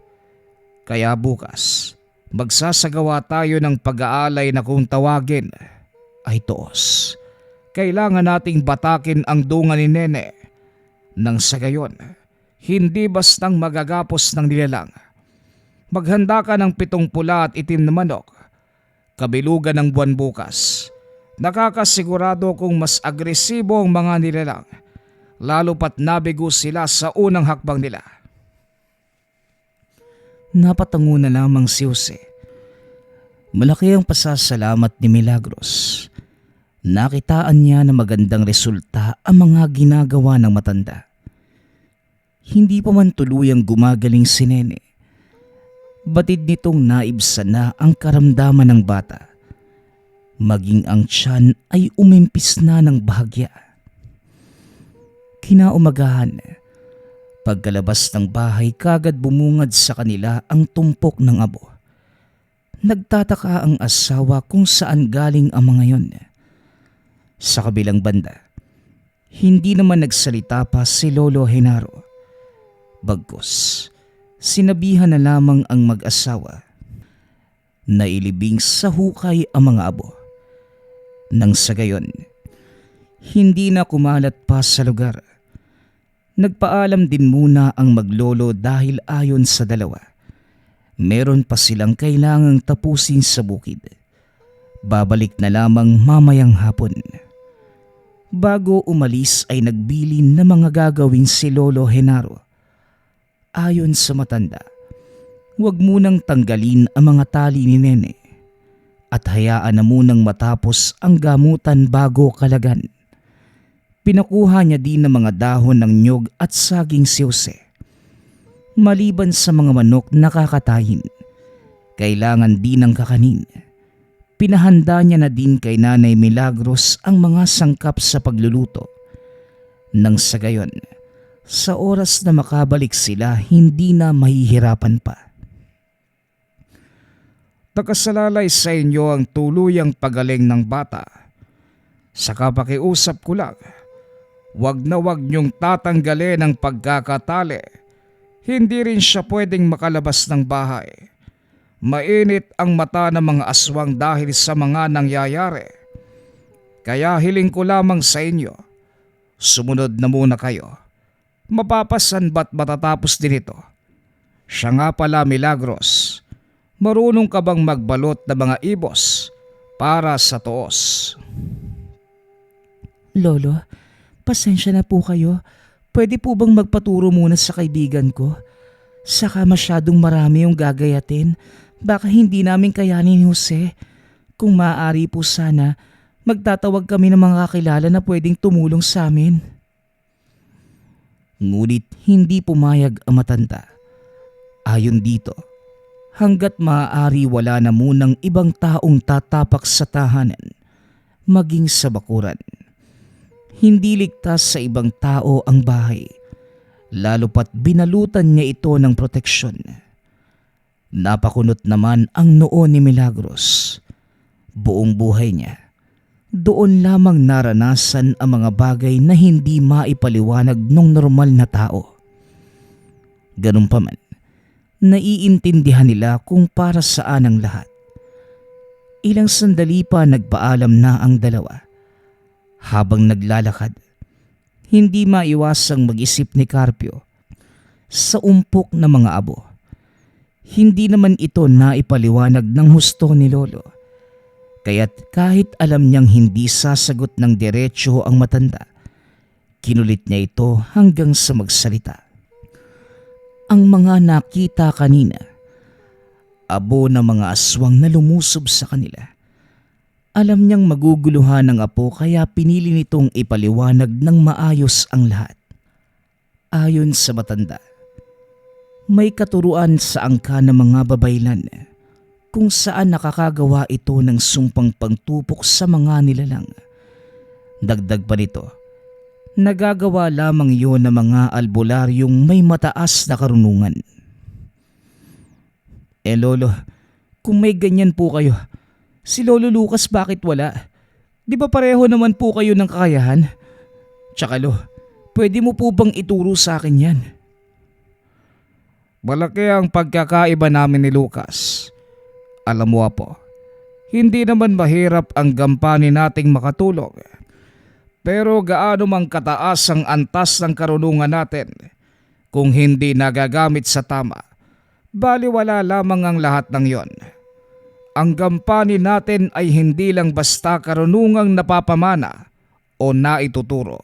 Kaya bukas, magsasagawa tayo ng pag-aalay na kung tawagin ay toos. Kailangan nating batakin ang dunga ni Nene nang sa gayon, hindi bastang magagapos ng nilalang. Maghanda ka ng 7 pula at itim na manok, kabilugan ng buwan bukas. Nakakasigurado kung mas agresibo ang mga nilalang, lalo pat nabigo sila sa unang hakbang nila. Napatango na lamang si Jose. Malaki ang pasasalamat ni Milagros. Nakitaan niya na magandang resulta ang mga ginagawa ng matanda. Hindi pa man tuluyang gumagaling si Nene. Batid nitong naibsan na ang karamdaman ng bata. Maging ang tiyan ay umimpis na ng bahagya. Kinaumagahan, pagkalabas ng bahay kagad bumungad sa kanila ang tumpok ng abo. Nagtataka ang asawa kung saan galing ang mga yon. Sa kabilang banda, hindi naman nagsalita pa si Lolo Genaro. Bagkus, sinabihan na lamang ang mag-asawa. Nailibing sa hukay ang mga abo. Nang sa gayon, hindi na kumalat pa sa lugar. Nagpaalam din muna ang maglolo dahil ayon sa dalawa, meron pa silang kailangang tapusin sa bukid. Babalik na lamang mamayang hapon. Bago umalis ay nagbilin na mga gagawin si Lolo Genaro. Ayon sa matanda, huwag munang tanggalin ang mga tali ni Nene at hayaan na munang matapos ang gamutan bago kalagan. Pinakuha niya din ng mga dahon ng nyog at saging si Jose. Maliban sa mga manok na kakatayin, kailangan din ng kakanin. Pinahanda niya na din kay Nanay Milagros ang mga sangkap sa pagluluto. Nang sa gayon, sa oras na makabalik sila hindi na mahihirapan pa. Nakasalalay sa inyo ang tuluyang pagaling ng bata. Sa kapakiusap ko lang, wag na wag niyong tatanggalin ang pagkakatali. Hindi rin siya pwedeng makalabas ng bahay. Mainit ang mata ng mga aswang dahil sa mga nangyayari. Kaya hiling ko lamang sa inyo, sumunod na muna kayo. Mapapasan ba't matatapos din ito? Siya nga pala, Milagros, marunong ka bang magbalot ng mga ibos para sa toos? Lolo, pasensya na po kayo. Pwede po bang magpaturo muna sa kaibigan ko? Saka masyadong marami yung gagayatin. Baka hindi namin kayanin ni Jose. Kung maaari po sana, magtatawag kami ng mga kakilala na pwedeng tumulong sa amin. Ngunit hindi pumayag ang matanda. Ayon dito, hanggat maaari wala na munang ibang taong tatapak sa tahanan, maging sa bakuran. Hindi ligtas sa ibang tao ang bahay, lalo pat binalutan niya ito ng proteksyon. Napakunot naman ang noo ni Milagros. Buong buhay niya, doon lamang naranasan ang mga bagay na hindi maipaliwanag ng normal na tao. Ganun pa man, naiintindihan nila kung para saan ang lahat. Ilang sandali pa nagpaalam na ang dalawa. Habang naglalakad, hindi maiwasang mag-isip ni Carpio sa umpok na mga abo. Hindi naman ito naipaliwanag ng husto ni Lolo. Kaya't kahit alam niyang hindi sasagot ng diretso ang matanda, kinulit niya ito hanggang sa magsalita. Ang mga nakita kanina, abo ng mga aswang na lumusob sa kanila. Alam niyang maguguluhan ng apo kaya pinili nitong ipaliwanag ng maayos ang lahat. Ayon sa matanda, may katuruan sa angka ng mga babaylan kung saan nakakagawa ito ng sumpang pangtupok sa mga nilalang. Dagdag pa nito, nagagawa lamang iyon ng mga albularyong may mataas na karunungan. Lolo, kung may ganyan po kayo, si Lolo Lucas bakit wala? Di ba pareho naman po kayo ng kakayahan? Tsaka pwede mo po bang ituro sa akin yan? Malaki ang pagkakaiba namin ni Lucas. Alam mo Apo, hindi naman mahirap ang gampanin nating makatulong. Pero gaano mang kataas ang antas ng karunungan natin, kung hindi nagagamit sa tama, baliwala lamang ang lahat ng yon. Ang gampanin natin ay hindi lang basta karunungang napapamana o naituturo.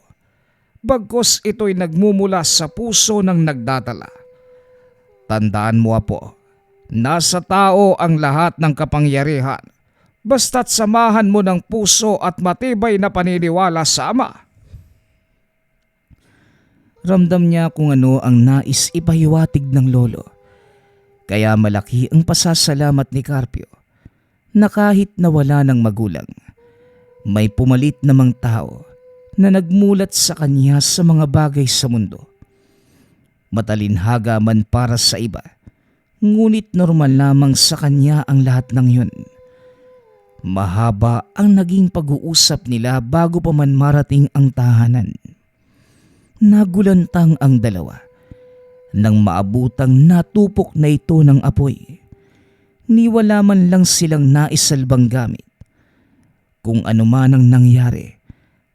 Bagkus ito'y nagmumula sa puso ng nagdadala. Tandaan mo Apo, nasa tao ang lahat ng kapangyarihan, basta't samahan mo ng puso at matibay na paniniwala sa Ama. Ramdam niya kung ano ang nais ipahiwatig ng lolo. Kaya malaki ang pasasalamat ni Carpio na kahit nawala ng magulang, may pumalit namang tao na nagmulat sa kanya sa mga bagay sa mundo. Matalinhaga man para sa iba, ngunit normal lamang sa kanya ang lahat ng yun. Mahaba ang naging pag-uusap nila bago pa man marating ang tahanan. Nagulantang ang dalawa nang maabutang natupok na ito ng apoy. Niwala man lang silang naisalbang gamit. Kung ano man ang nangyari,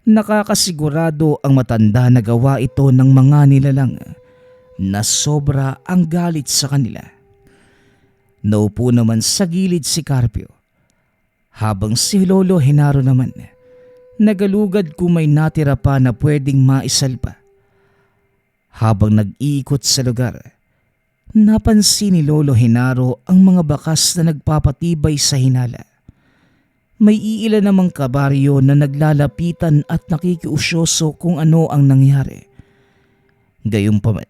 nakakasigurado ang matanda na gawa ito ng mga nilalang na sobra ang galit sa kanila. Naupo naman sa gilid si Carpio, habang si Lolo Genaro naman nagalugad kung may natira pa na pwedeng maisalpa. Habang nag-iikot sa lugar, napansin ni Lolo Genaro ang mga bakas na nagpapatibay sa hinala. May iilan namang kabaryo na naglalapitan at nakikiusyoso kung ano ang nangyari. Gayunpaman,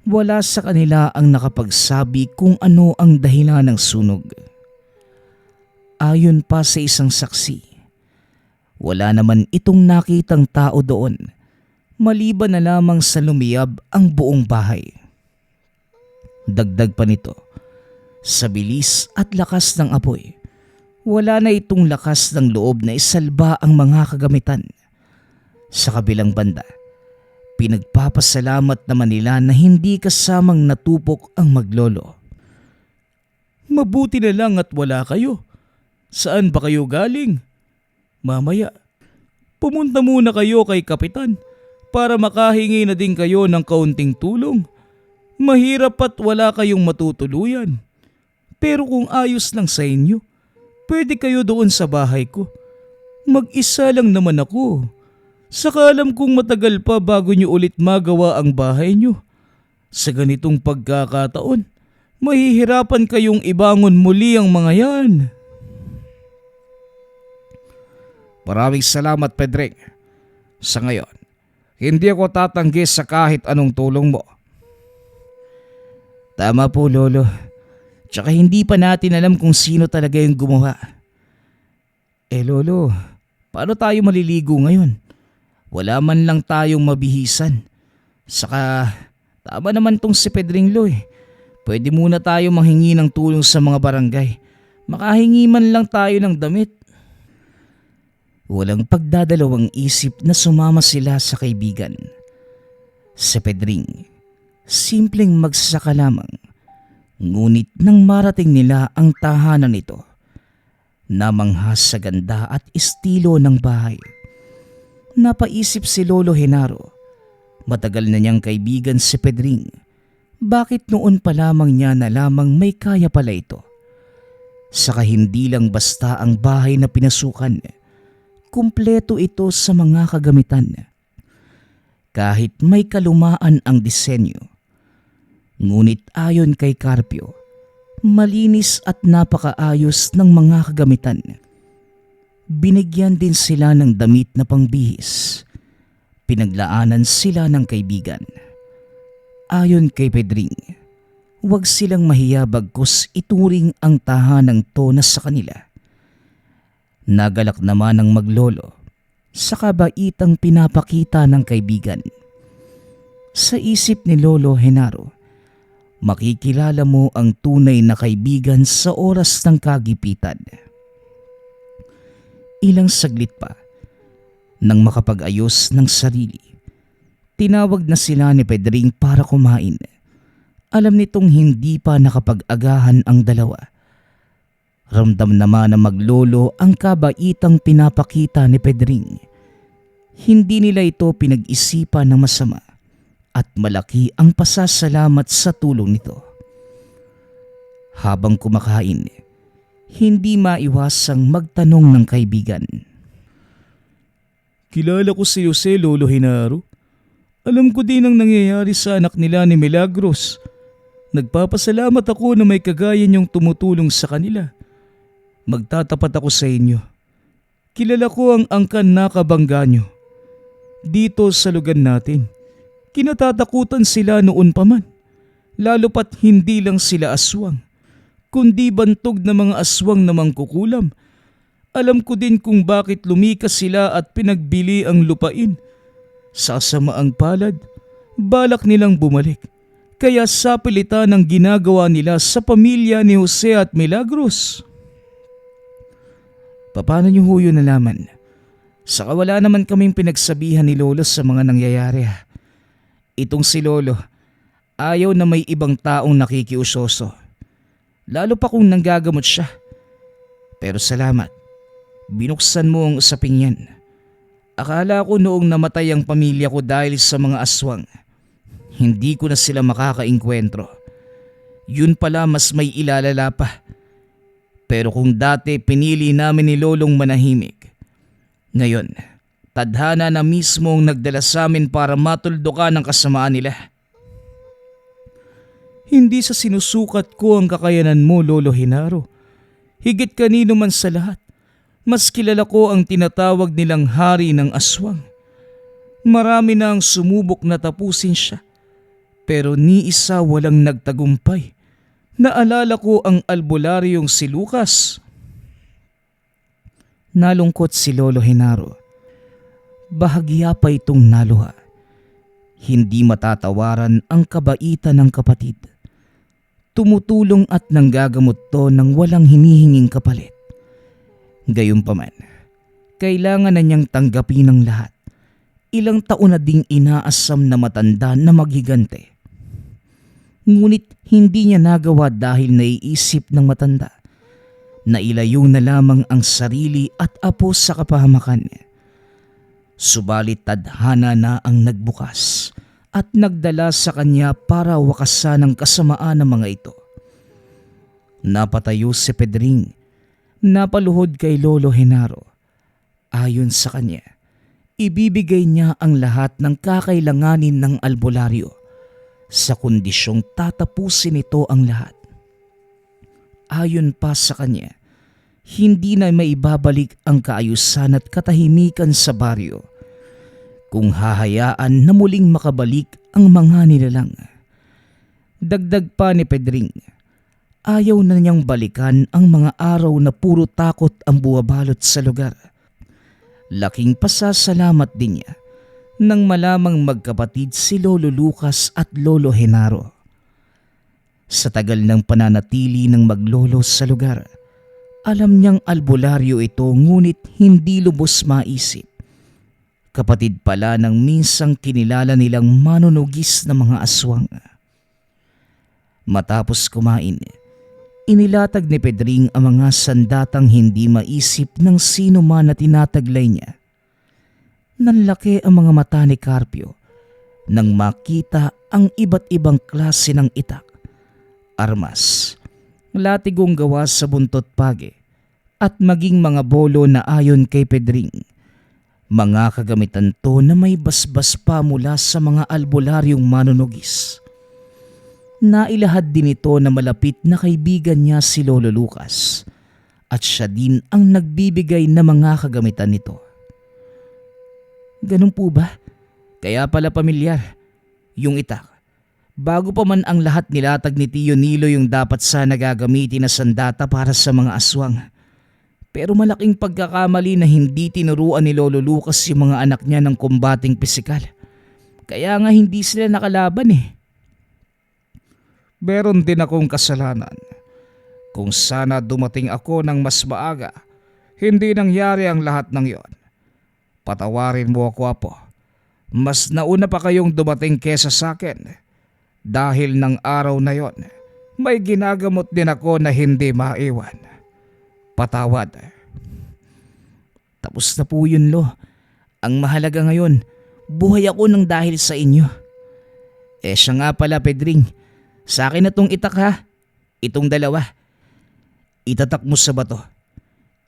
wala sa kanila ang nakapagsabi kung ano ang dahilan ng sunog. Ayon pa sa isang saksi, wala naman itong nakitang tao doon, maliban na lamang sa lumiyab ang buong bahay. Dagdag pa nito, sa bilis at lakas ng apoy, wala na itong lakas ng loob na isalba ang mga kagamitan. Sa kabilang banda, pinagpapasalamat naman nila na hindi kasamang natupok ang maglolo. Mabuti na lang at wala kayo. Saan ba kayo galing? Mamaya, pumunta muna kayo kay Kapitan para makahingi na din kayo ng kaunting tulong. Mahirap at wala kayong matutuluyan. Pero kung ayos lang sa inyo, pwede kayo doon sa bahay ko. Mag-isa lang naman ako. Saka alam kong matagal pa bago nyo ulit magawa ang bahay nyo. Sa ganitong pagkakataon, mahihirapan kayong ibangon muli ang mga yan. Maraming salamat Pedring. Sa ngayon, hindi ako tatanggi sa kahit anong tulong mo. Tama po Lolo. Tsaka hindi pa natin alam kung sino talaga yung gumawa. Lolo, paano tayo maliligo ngayon? Wala man lang tayong mabihisan. Saka tama naman tong si Pedring Lo eh. Pwede muna tayo manghingi ng tulong sa mga barangay. Makahingi man lang tayo ng damit. Walang pagdadalawang isip na sumama sila sa kaibigan. Si Pedring, simpleng magsasaka lamang. Ngunit nang marating nila ang tahanan nito, namanghas sa ganda at estilo ng bahay, napaisip si Lolo Genaro. Matagal na niyang kaibigan si Pedring. Bakit noon pa lamang niya na lamang may kaya pala ito? Saka hindi lang basta ang bahay na pinasukan, kumpleto ito sa mga kagamitan. Kahit may kalumaan ang disenyo, ngunit ayon kay Carpio, malinis at napakaayos ng mga kagamitan. Binigyan din sila ng damit na pangbihis. Pinaglaanan sila ng kaibigan. Ayon kay Pedring, huwag silang mahiya bagkus ituring ang tahanang to na sa kanila. Nagalak naman ang maglolo sa kabaitang pinapakita ng kaibigan. Sa isip ni Lolo Genaro, makikilala mo ang tunay na kaibigan sa oras ng kagipitan. Ilang saglit pa, nang makapag-ayos ng sarili, tinawag na sila ni Pedring para kumain Alam nitong hindi pa nakapag-agahan ang dalawa. Ramdam naman na maglolo ang kabaitang pinapakita ni Pedring. Hindi nila ito pinag-isipan ng masama at malaki ang pasasalamat sa tulong nito. Habang kumakain, hindi maiwasang magtanong ng kaibigan. Kilala ko si Jose, Lolo Genaro. Alam ko din ang nangyayari sa anak nila ni Milagros. Nagpapasalamat ako na may kagaya niyong tumutulong sa kanila. Magtatapat ako sa inyo. Kilala ko ang angkan na kabangga niyo. Dito sa lugar natin, kinatatakutan sila noon pa man. Lalo pat hindi lang sila aswang, kundi bantog na mga aswang na mangkukulam. Alam ko din kung bakit lumikas sila at pinagbili ang lupain. Sa kasamaang palad, balak nilang bumalik. Kaya sapilitan ang ginagawa nila sa pamilya ni Jose at Milagros. Paano niyo ho yun nalaman? Saka wala naman kaming pinagsabihan ni Lolo sa mga nangyayari. Itong si Lolo, ayaw na may ibang taong nakikiusoso. Lalo pa kung nanggagamot siya. Pero salamat, binuksan mo ang usaping yan. Akala ko noong namatay ang pamilya ko dahil sa mga aswang, hindi ko na sila makakainkwentro. Yun pala mas may ilalala pa. Pero kung dati pinili namin ni Lolong manahimik, ngayon, tadhana na mismo ang nagdala sa amin para matuldukan ang kasamaan nila. Hindi sa sinusukat ko ang kakayanan mo, Lolo Genaro. Higit kanino man sa lahat, mas kilala ko ang tinatawag nilang hari ng aswang. Marami na ang sumubok na tapusin siya, pero ni isa walang nagtagumpay. Naalala ko ang albularyong si Lucas. Nalungkot si Lolo Genaro. Bahagya pa itong naluha. Hindi matatawaran ang kabaitan ng kapatid. Tumutulong at nanggagamot to ng walang hinihinging kapalit. Gayunpaman, kailangan na niyang tanggapin ang lahat. Ilang taon na ding inaasam na matanda na maghigante. Ngunit hindi niya nagawa dahil naiisip ng matanda. Nailayo na lamang ang sarili at apo sa kapahamakan. Subalit tadhana na ang nagbukas at nagdala sa kanya para wakasan ang kasamaan ng mga ito. Napatayo si Pedring, napaluhod kay Lolo Genaro. Ayon sa kanya, ibibigay niya ang lahat ng kakailanganin ng albularyo sa kondisyong tatapusin nito ang lahat. Ayon pa sa kanya, hindi na maibabalik ang kaayusan at katahimikan sa baryo kung hahayaan na muling makabalik ang mga nilalang. Dagdag pa ni Pedring, ayaw na niyang balikan ang mga araw na puro takot ang buwabalot sa lugar. Laking pasasalamat din niya nang malamang magkapatid si Lolo Lucas at Lolo Genaro. Sa tagal ng pananatili ng maglolo sa lugar, alam niyang albularyo ito ngunit hindi lubos maisip. Kapatid pala ng minsang kinilala nilang manunugis na mga aswang. Matapos kumain, inilatag ni Pedring ang mga sandatang hindi maisip ng sino man na tinataglay niya. Nanlaki ang mga mata ni Carpio nang makita ang iba't ibang klase ng itak, armas, latigong gawa sa buntot page at maging mga bolo na ayon kay Pedring. Mga kagamitan to na may basbas pa mula sa mga albularyong manunugis. Nailahad din ito na malapit na kaibigan niya si Lolo Lucas at siya din ang nagbibigay ng mga kagamitan nito. Ganun po ba? Kaya pala pamilyar, yung itak. Bago pa man ang lahat nilatag ni Tio Nilo yung dapat sana gagamitin na sandata para sa mga aswang. Pero malaking pagkakamali na hindi tinuruan ni Lolo Lucas yung mga anak niya ng kumbating pisikal. Kaya nga hindi sila nakalaban eh. Meron din akong kasalanan. Kung sana dumating ako ng mas maaga, hindi nangyari ang lahat ng yon. Patawarin mo ako, Apo. Mas nauna pa kayong dumating kesa sa akin. Dahil ng araw na yon, may ginagamot din ako na hindi maiwan. Patawad. Tapos na po yun, Lo. Ang mahalaga ngayon, buhay ako ng dahil sa inyo. Siya nga pala, Pedring. Sa akin na tong itak ha. Itong dalawa. Itatak mo sa bato.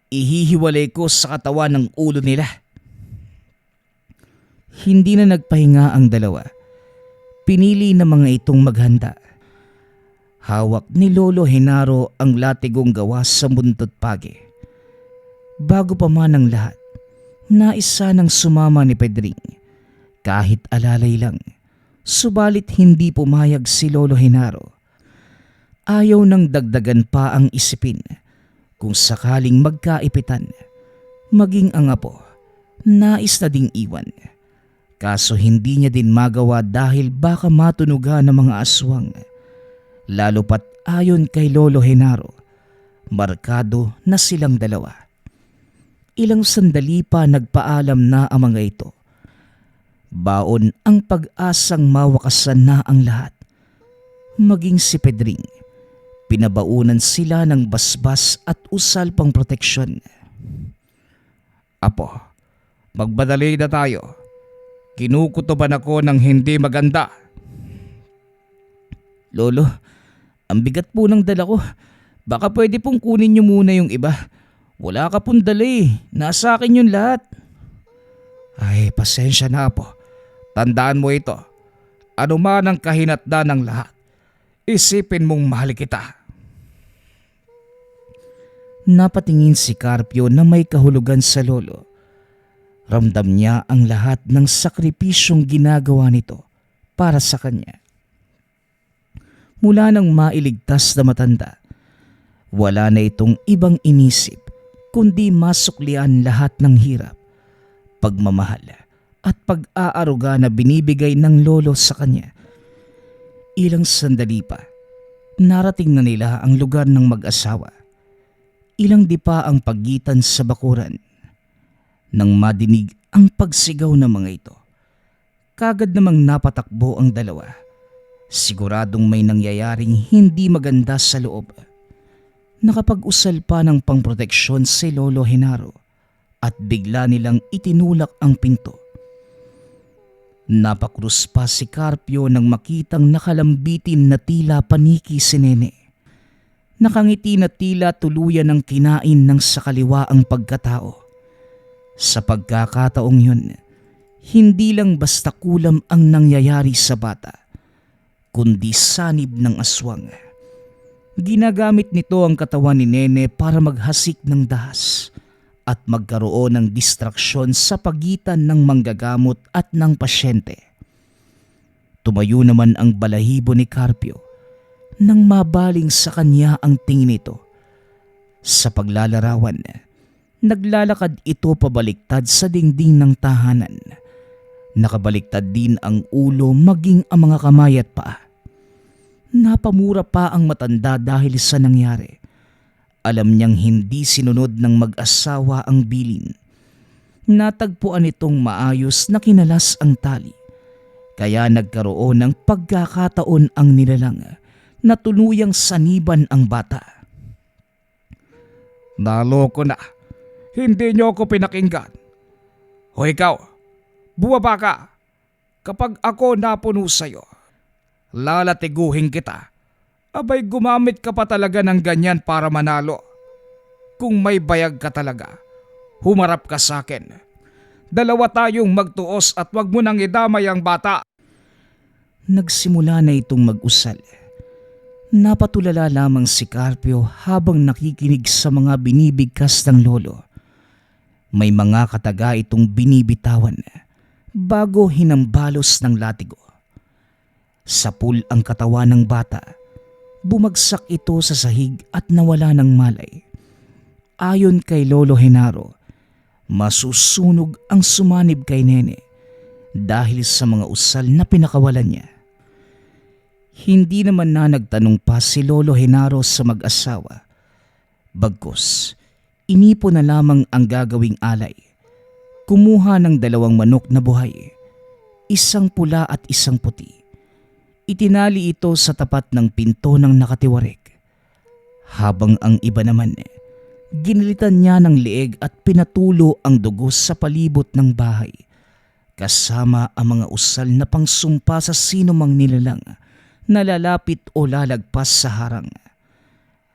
Ihihiwalay ko sa katawan ng ulo nila. Hindi na nagpahinga ang dalawa. Pinili na mga itong maghanda. Hawak ni Lolo Henaro ang latigong gawa sa buntot pagi. Bago pa man ang lahat, naisa ng sumama ni Pedring. Kahit alalay lang, subalit hindi pumayag si Lolo Henaro. Ayaw nang dagdagan pa ang isipin kung sakaling magkaipitan. Maging ang apo, nais na ding iwan. Kaso hindi niya din magawa dahil baka matunugan ng mga aswang. Lalo pat ayon kay Lolo Henaro, markado na silang dalawa. Ilang sandali pa nagpaalam na ang mga ito. Baon ang pag-asang mawakasan na ang lahat. Maging si Pedring, pinabaunan sila ng basbas at usal pang proteksyon. Apo, magbadali na tayo. Kinukutoban ako ng hindi maganda. Lolo, ang bigat po ng dala ko. Baka pwede pong kunin niyo muna yung iba. Wala ka pong dala eh. Nasa akin yung lahat. Ay, pasensya na po. Tandaan mo ito. Ano man ang kahinatnan ng lahat, isipin mong mahal kita. Napatingin si Carpio na may kahulugan sa lolo. Ramdam niya ang lahat ng sakripisyong ginagawa nito para sa kanya. Mula nang mailigtas na matanda, wala na itong ibang inisip kundi masuklian lahat ng hirap, pagmamahal at pag-aaruga na binibigay ng lolo sa kanya. Ilang sandali pa, narating na nila ang lugar ng mag-asawa. Ilang di pa ang pagitan sa bakuran. Nang madinig ang pagsigaw ng mga ito, kagad namang napatakbo ang dalawa. Siguradong may nangyayaring hindi maganda sa loob. Nakapag-usal pa ng pangproteksyon si Lolo Henaro at bigla nilang itinulak ang pinto. Napakrus pa si Carpio nang makitang nakalambitin na tila paniki si Nene. Nakangiti na tila tuluyan ng kinain ng sa kaliwa ang pagkatao. Sa pagkakataong yun, hindi lang basta kulam ang nangyayari sa bata, kundi sanib ng aswang. Ginagamit nito ang katawan ni Nene para maghasik ng dahas at magkaroon ng distraksyon sa pagitan ng manggagamot at ng pasyente. Tumayo naman ang balahibo ni Carpio nang mabaling sa kanya ang tingin nito. Sa paglalarawan, naglalakad ito pabaliktad sa dingding ng tahanan. Nakabaliktad din ang ulo maging ang mga kamay at paa. Napamura pa ang matanda dahil sa nangyari. Alam niyang hindi sinunod ng mag-asawa ang bilin. Natagpuan itong maayos na kinalas ang tali. Kaya nagkaroon ng pagkakataon ang nilalang na tuluyang saniban ang bata. Naloko na. Hindi niyo ako pinakinggan. O ikaw, buwaba ka. Kapag ako napuno sa'yo, lalatiguhin kita. Abay gumamit ka pa talaga ng ganyan para manalo. Kung may bayag ka talaga, humarap ka sa akin. Dalawa tayong magtuos at wag mo nang idamay ang bata. Nagsimula na itong mag-usal. Napatulala lamang si Carpio habang nakikinig sa mga binibigkas ng lolo. May mga kataga itong binibitawan bago hinambalos ng latigo. Sapul ang katawan ng bata. Bumagsak ito sa sahig at nawala ng malay. Ayon kay Lolo Henaro, masusunog ang sumanib kay Nene dahil sa mga usal na pinakawalan niya. Hindi naman na nagtanong pa si Lolo Henaro sa mag-asawa. Bagkus, inipo na lamang ang gagawing alay. Kumuha ng 2 manok na buhay, isang pula at isang puti. Itinali ito sa tapat ng pinto ng nakatiwarik. Habang ang iba naman, ginilitan niya ng leeg at pinatulo ang dugo sa palibot ng bahay, kasama ang mga usal na pangsumpa sa sinumang nilalang na lalapit o lalagpas sa harang.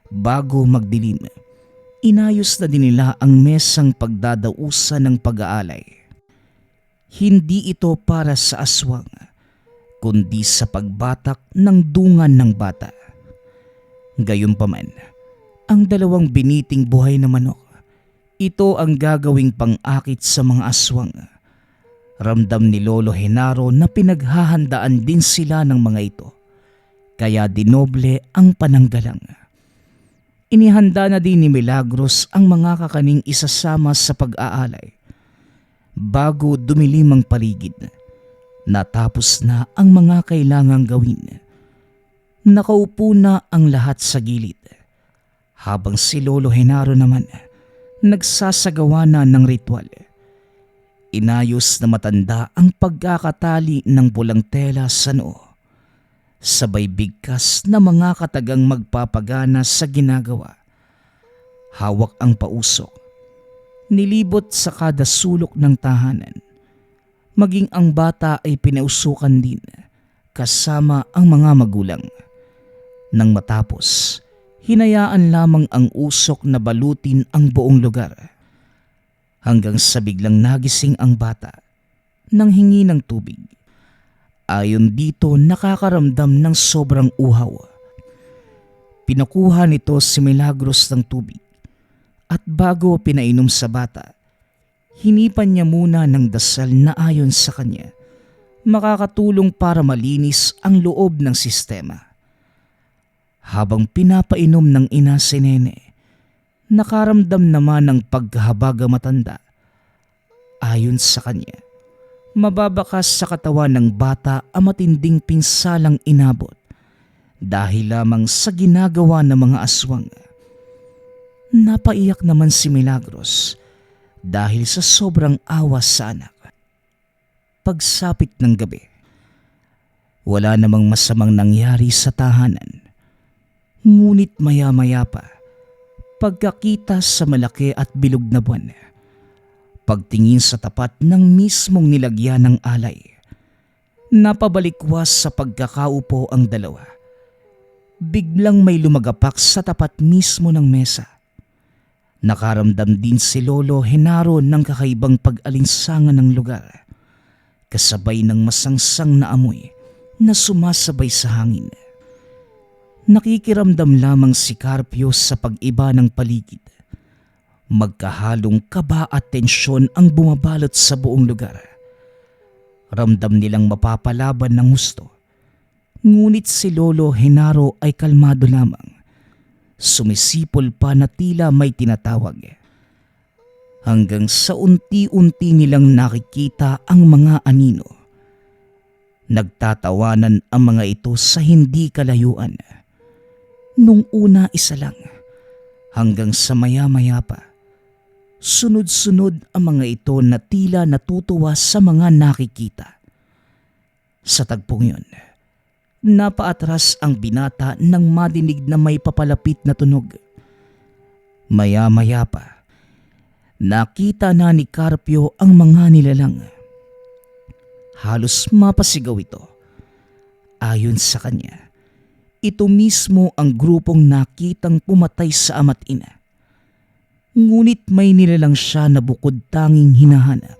Bago magdilim, inayos na din nila ang mesang pagdadausa ng pag-aalay. Hindi ito para sa aswang, kundi sa pagbatak ng dungan ng bata. Gayunpaman, ang dalawang biniting buhay na manok, ito ang gagawing pang-akit sa mga aswang. Ramdam ni Lolo Genaro na pinaghahandaan din sila ng mga ito, kaya dinoble ang pananggalang. Inihanda na din ni Milagros ang mga kakaning isasama sa pag-aalay. Bago dumilim ang paligid, natapos na ang mga kailangang gawin. Nakaupo na ang lahat sa gilid, habang si Lolo Genaro naman nagsasagawa na ng ritual. Inayos na matanda ang pagkakatali ng pulang tela sa noo, sabay bigkas na mga katagang magpapagana sa ginagawa. Hawak ang pausok, nilibot sa kada sulok ng tahanan. Maging ang bata ay pinausukan din, kasama ang mga magulang. Nang matapos, hinayaan lamang ang usok na balutin ang buong lugar. Hanggang sa biglang nagising ang bata nang hingi ng tubig. Ayon dito, nakakaramdam ng sobrang uhaw. Pinakuha nito si Milagros ng tubig at bago pinainom sa bata, hinipan niya muna ng dasal na ayon sa kanya makakatulong para malinis ang loob ng sistema. Habang pinapainom ng ina si Nene, nakaramdam naman ng pagkahabaga matanda. Ayon sa kanya, mababakas sa katawan ng bata ang matinding pinsalang inabot dahil lamang sa ginagawa ng mga aswang. Napaiyak naman si Milagros dahil sa sobrang awa sa anak. Pagsapit ng gabi, wala namang masamang nangyari sa tahanan. Ngunit maya-maya pa, pagkakita sa malaki at bilog na buwan, pagtingin sa tapat ng mismong nilagyan ng alay, napabalikwas sa pagkakaupo ang dalawa. Biglang may lumagapak sa tapat mismo ng mesa. Nakaramdam din si Lolo Genaro ng kakaibang pag-alinsangan ng lugar, kasabay ng masangsang na amoy na sumasabay sa hangin. Nakikiramdam lamang si Carpio sa pag-iba ng paligid. Magkahalong kaba at tensyon ang bumabalot sa buong lugar. Ramdam nilang mapapalaban ng gusto. Ngunit si Lolo Genaro ay kalmado lamang. Sumisipol pa na tila may tinatawag. Hanggang sa unti-unti nilang nakikita ang mga anino. Nagtatawanan ang mga ito sa hindi kalayuan. Nung una isa lang, hanggang sa maya-maya pa, sunod-sunod ang mga ito na tila natutuwa sa mga nakikita. Sa tagpong yun, napaatras ang binata nang madinig na may papalapit na tunog. Maya-maya pa, nakita na ni Carpio ang mga nilalang. Halos mapasigaw ito. Ayon sa kanya, ito mismo ang grupong nakitang pumatay sa ama't ina. Ngunit may nilalang siya na bukod tanging hinahanap.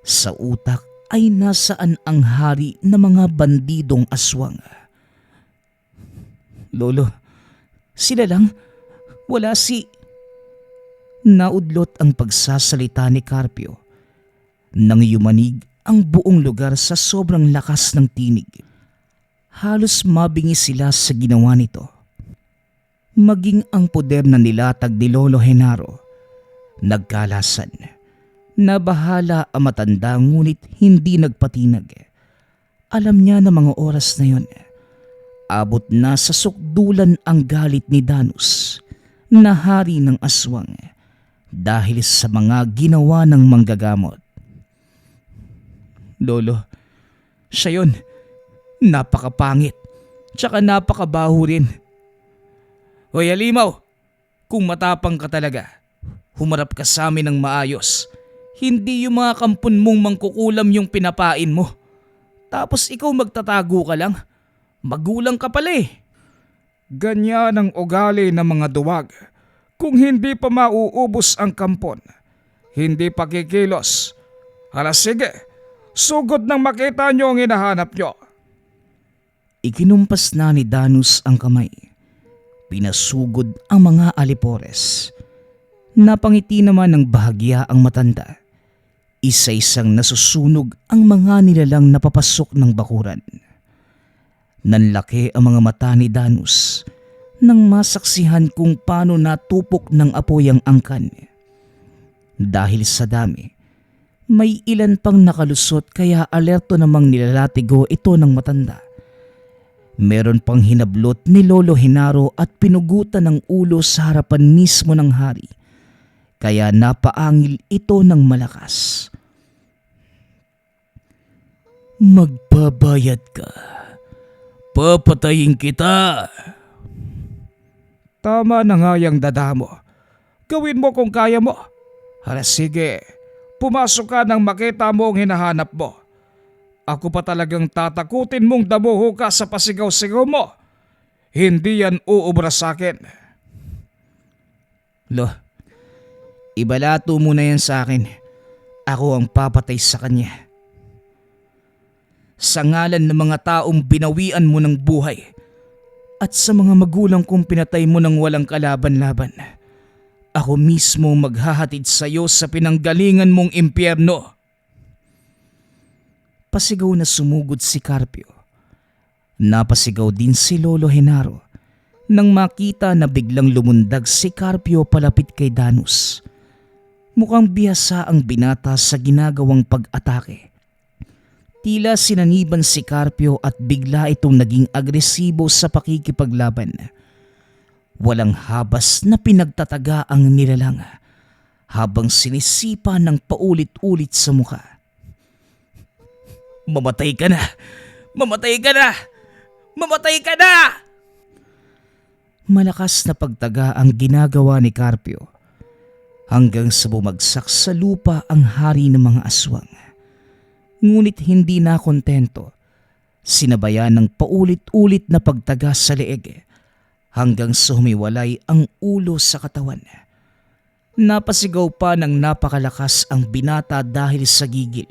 Sa utak ay nasaan ang hari ng mga bandidong aswang. Lolo, sila lang? Wala si... Naudlot ang pagsasalita ni Carpio nang yumanig ang buong lugar sa sobrang lakas ng tinig. Halos mabingi sila sa ginawa nito. Maging ang poder na nilatag ni Lolo Genaro, nagkalasan. Nabahala ang matanda ngunit hindi nagpatinag. Alam niya na mga oras na yon, abot na sa sukdulan ang galit ni Danus, na hari ng aswang, dahil sa mga ginawa ng manggagamot. Lolo, siya yun. Napakapangit, tsaka napakabaho rin. Hoy Halimaw, kung matapang ka talaga, humarap ka sa amin ng maayos. Hindi yung mga kampon mong mangkukulam yung pinapain mo. Tapos ikaw magtatago ka lang. Magulang ka pala eh. Ganyan ang ugali ng mga duwag. Kung hindi pa mauubos ang kampon, hindi pa kikilos. Hala sige, sugod nang makita nyo ang hinahanap nyo. Ikinumpas na ni Danus ang kamay. Pinasugod ang mga alipores. Napangiti naman ng bahagya ang matanda. Isa-isang nasusunog ang mga nilalang napapasok ng bakuran. Nanlaki ang mga mata ni Danus nang masaksihan kung paano natupok ng apoy ang angkan. Dahil sa dami, may ilan pang nakalusot kaya alerto namang nilalatigo ito ng matanda. Meron pang hinablot ni Lolo Henaro at pinugutan ng ulo sa harapan mismo ng hari. Kaya napaangil ito ng malakas. Magbabayad ka. Papatayin kita. Tama na nga yung dada mo. Gawin mo kung kaya mo. Hala sige, pumasok ka nang makita mo ang hinahanap mo. Ako pa talagang tatakutin mong damuho ka sa pasigaw-sigaw mo. Hindi yan uubra sa akin. Lo, ibalato mo na yan sa akin. Ako ang papatay sa kanya. Sa ngalan ng mga taong binawian mo ng buhay at sa mga magulang kong pinatay mo ng walang kalaban-laban, ako mismo maghahatid sa iyo sa pinanggalingan mong impyerno. Pasigaw na sumugod si Carpio. Napasigaw din si Lolo Henaro nang makita na biglang lumundag si Carpio palapit kay Danus. Mukhang bihasa ang binata sa ginagawang pag-atake. Tila sinaniban si Carpio at bigla itong naging agresibo sa pakikipaglaban. Walang habas na pinagtataga ang nilalang habang sinisipa ng paulit-ulit sa mukha. Mamatay ka na! Mamatay ka na! Mamatay ka na! Malakas na pagtaga ang ginagawa ni Carpio hanggang sa bumagsak sa lupa ang hari ng mga aswang. Ngunit hindi na kontento. Sinabayan ng paulit-ulit na pagtaga sa leeg hanggang sa humiwalay ang ulo sa katawan. Napasigaw pa ng napakalakas ang binata dahil sa gigil.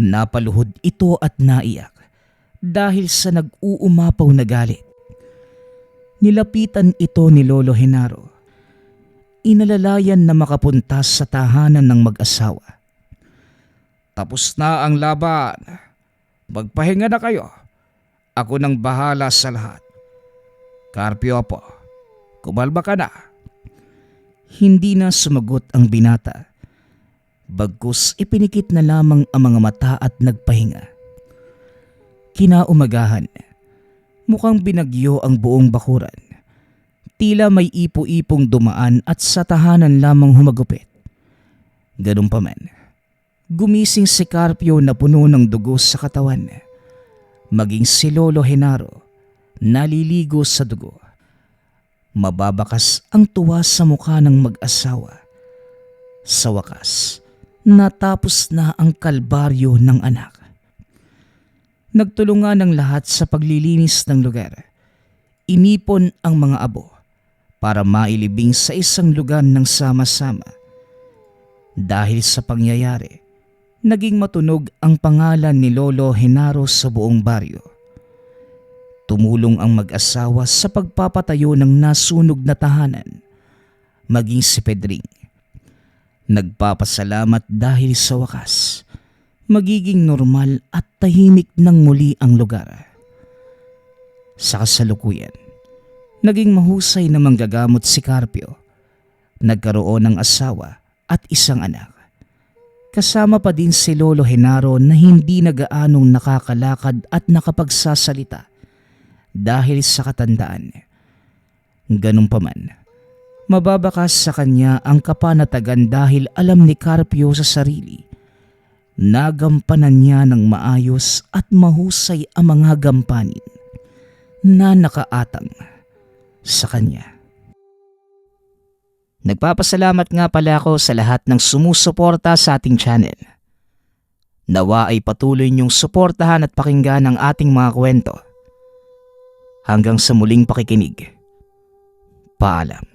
Napaluhod ito at naiyak dahil sa nag-uumapaw na galit. Nilapitan ito ni Lolo Henaro. Inalalayan na makapunta sa tahanan ng mag-asawa. Tapos na ang laban. Magpahinga na kayo. Ako nang bahala sa lahat. Carpio po, kumalma ka na. Hindi na sumagot ang binata. Bagkus ipinikit na lamang ang mga mata at nagpahinga. Kinaumagahan, mukhang binagyo ang buong bakuran. Tila may ipo-ipong dumaan at sa tahanan lamang humagupit. Ganun pa man, gumising si Carpio na puno ng dugo sa katawan. Maging si Lolo Henaro, naliligo sa dugo. Mababakas ang tuwa sa mukha ng mag-asawa. Sa wakas, natapos na ang kalbaryo ng anak. Nagtulungan ng lahat sa paglilinis ng lugar. Inipon ang mga abo para mailibing sa isang lugar ng sama-sama. Dahil sa pangyayari, naging matunog ang pangalan ni Lolo Henaro sa buong baryo. Tumulong ang mag-asawa sa pagpapatayo ng nasunog na tahanan, maging si Pedring. Nagpapasalamat dahil sa wakas, magiging normal at tahimik ng muli ang lugar. Sa kasalukuyan, naging mahusay na manggagamot si Carpio. Nagkaroon ng asawa at isang anak. Kasama pa din si Lolo Henaro na hindi nagaanong nakakalakad at nakapagsasalita dahil sa katandaan. Ganun pa man, mababakas sa kanya ang kapanatagan dahil alam ni Carpio sa sarili nagampanan niya ng maayos at mahusay ang mga gampanin na nakaatang sa kanya. Nagpapasalamat nga pala ako sa lahat ng sumusuporta sa ating channel. Nawa ay patuloy niyong suportahan at pakinggan ang ating mga kwento. Hanggang sa muling pakikinig. Paalam.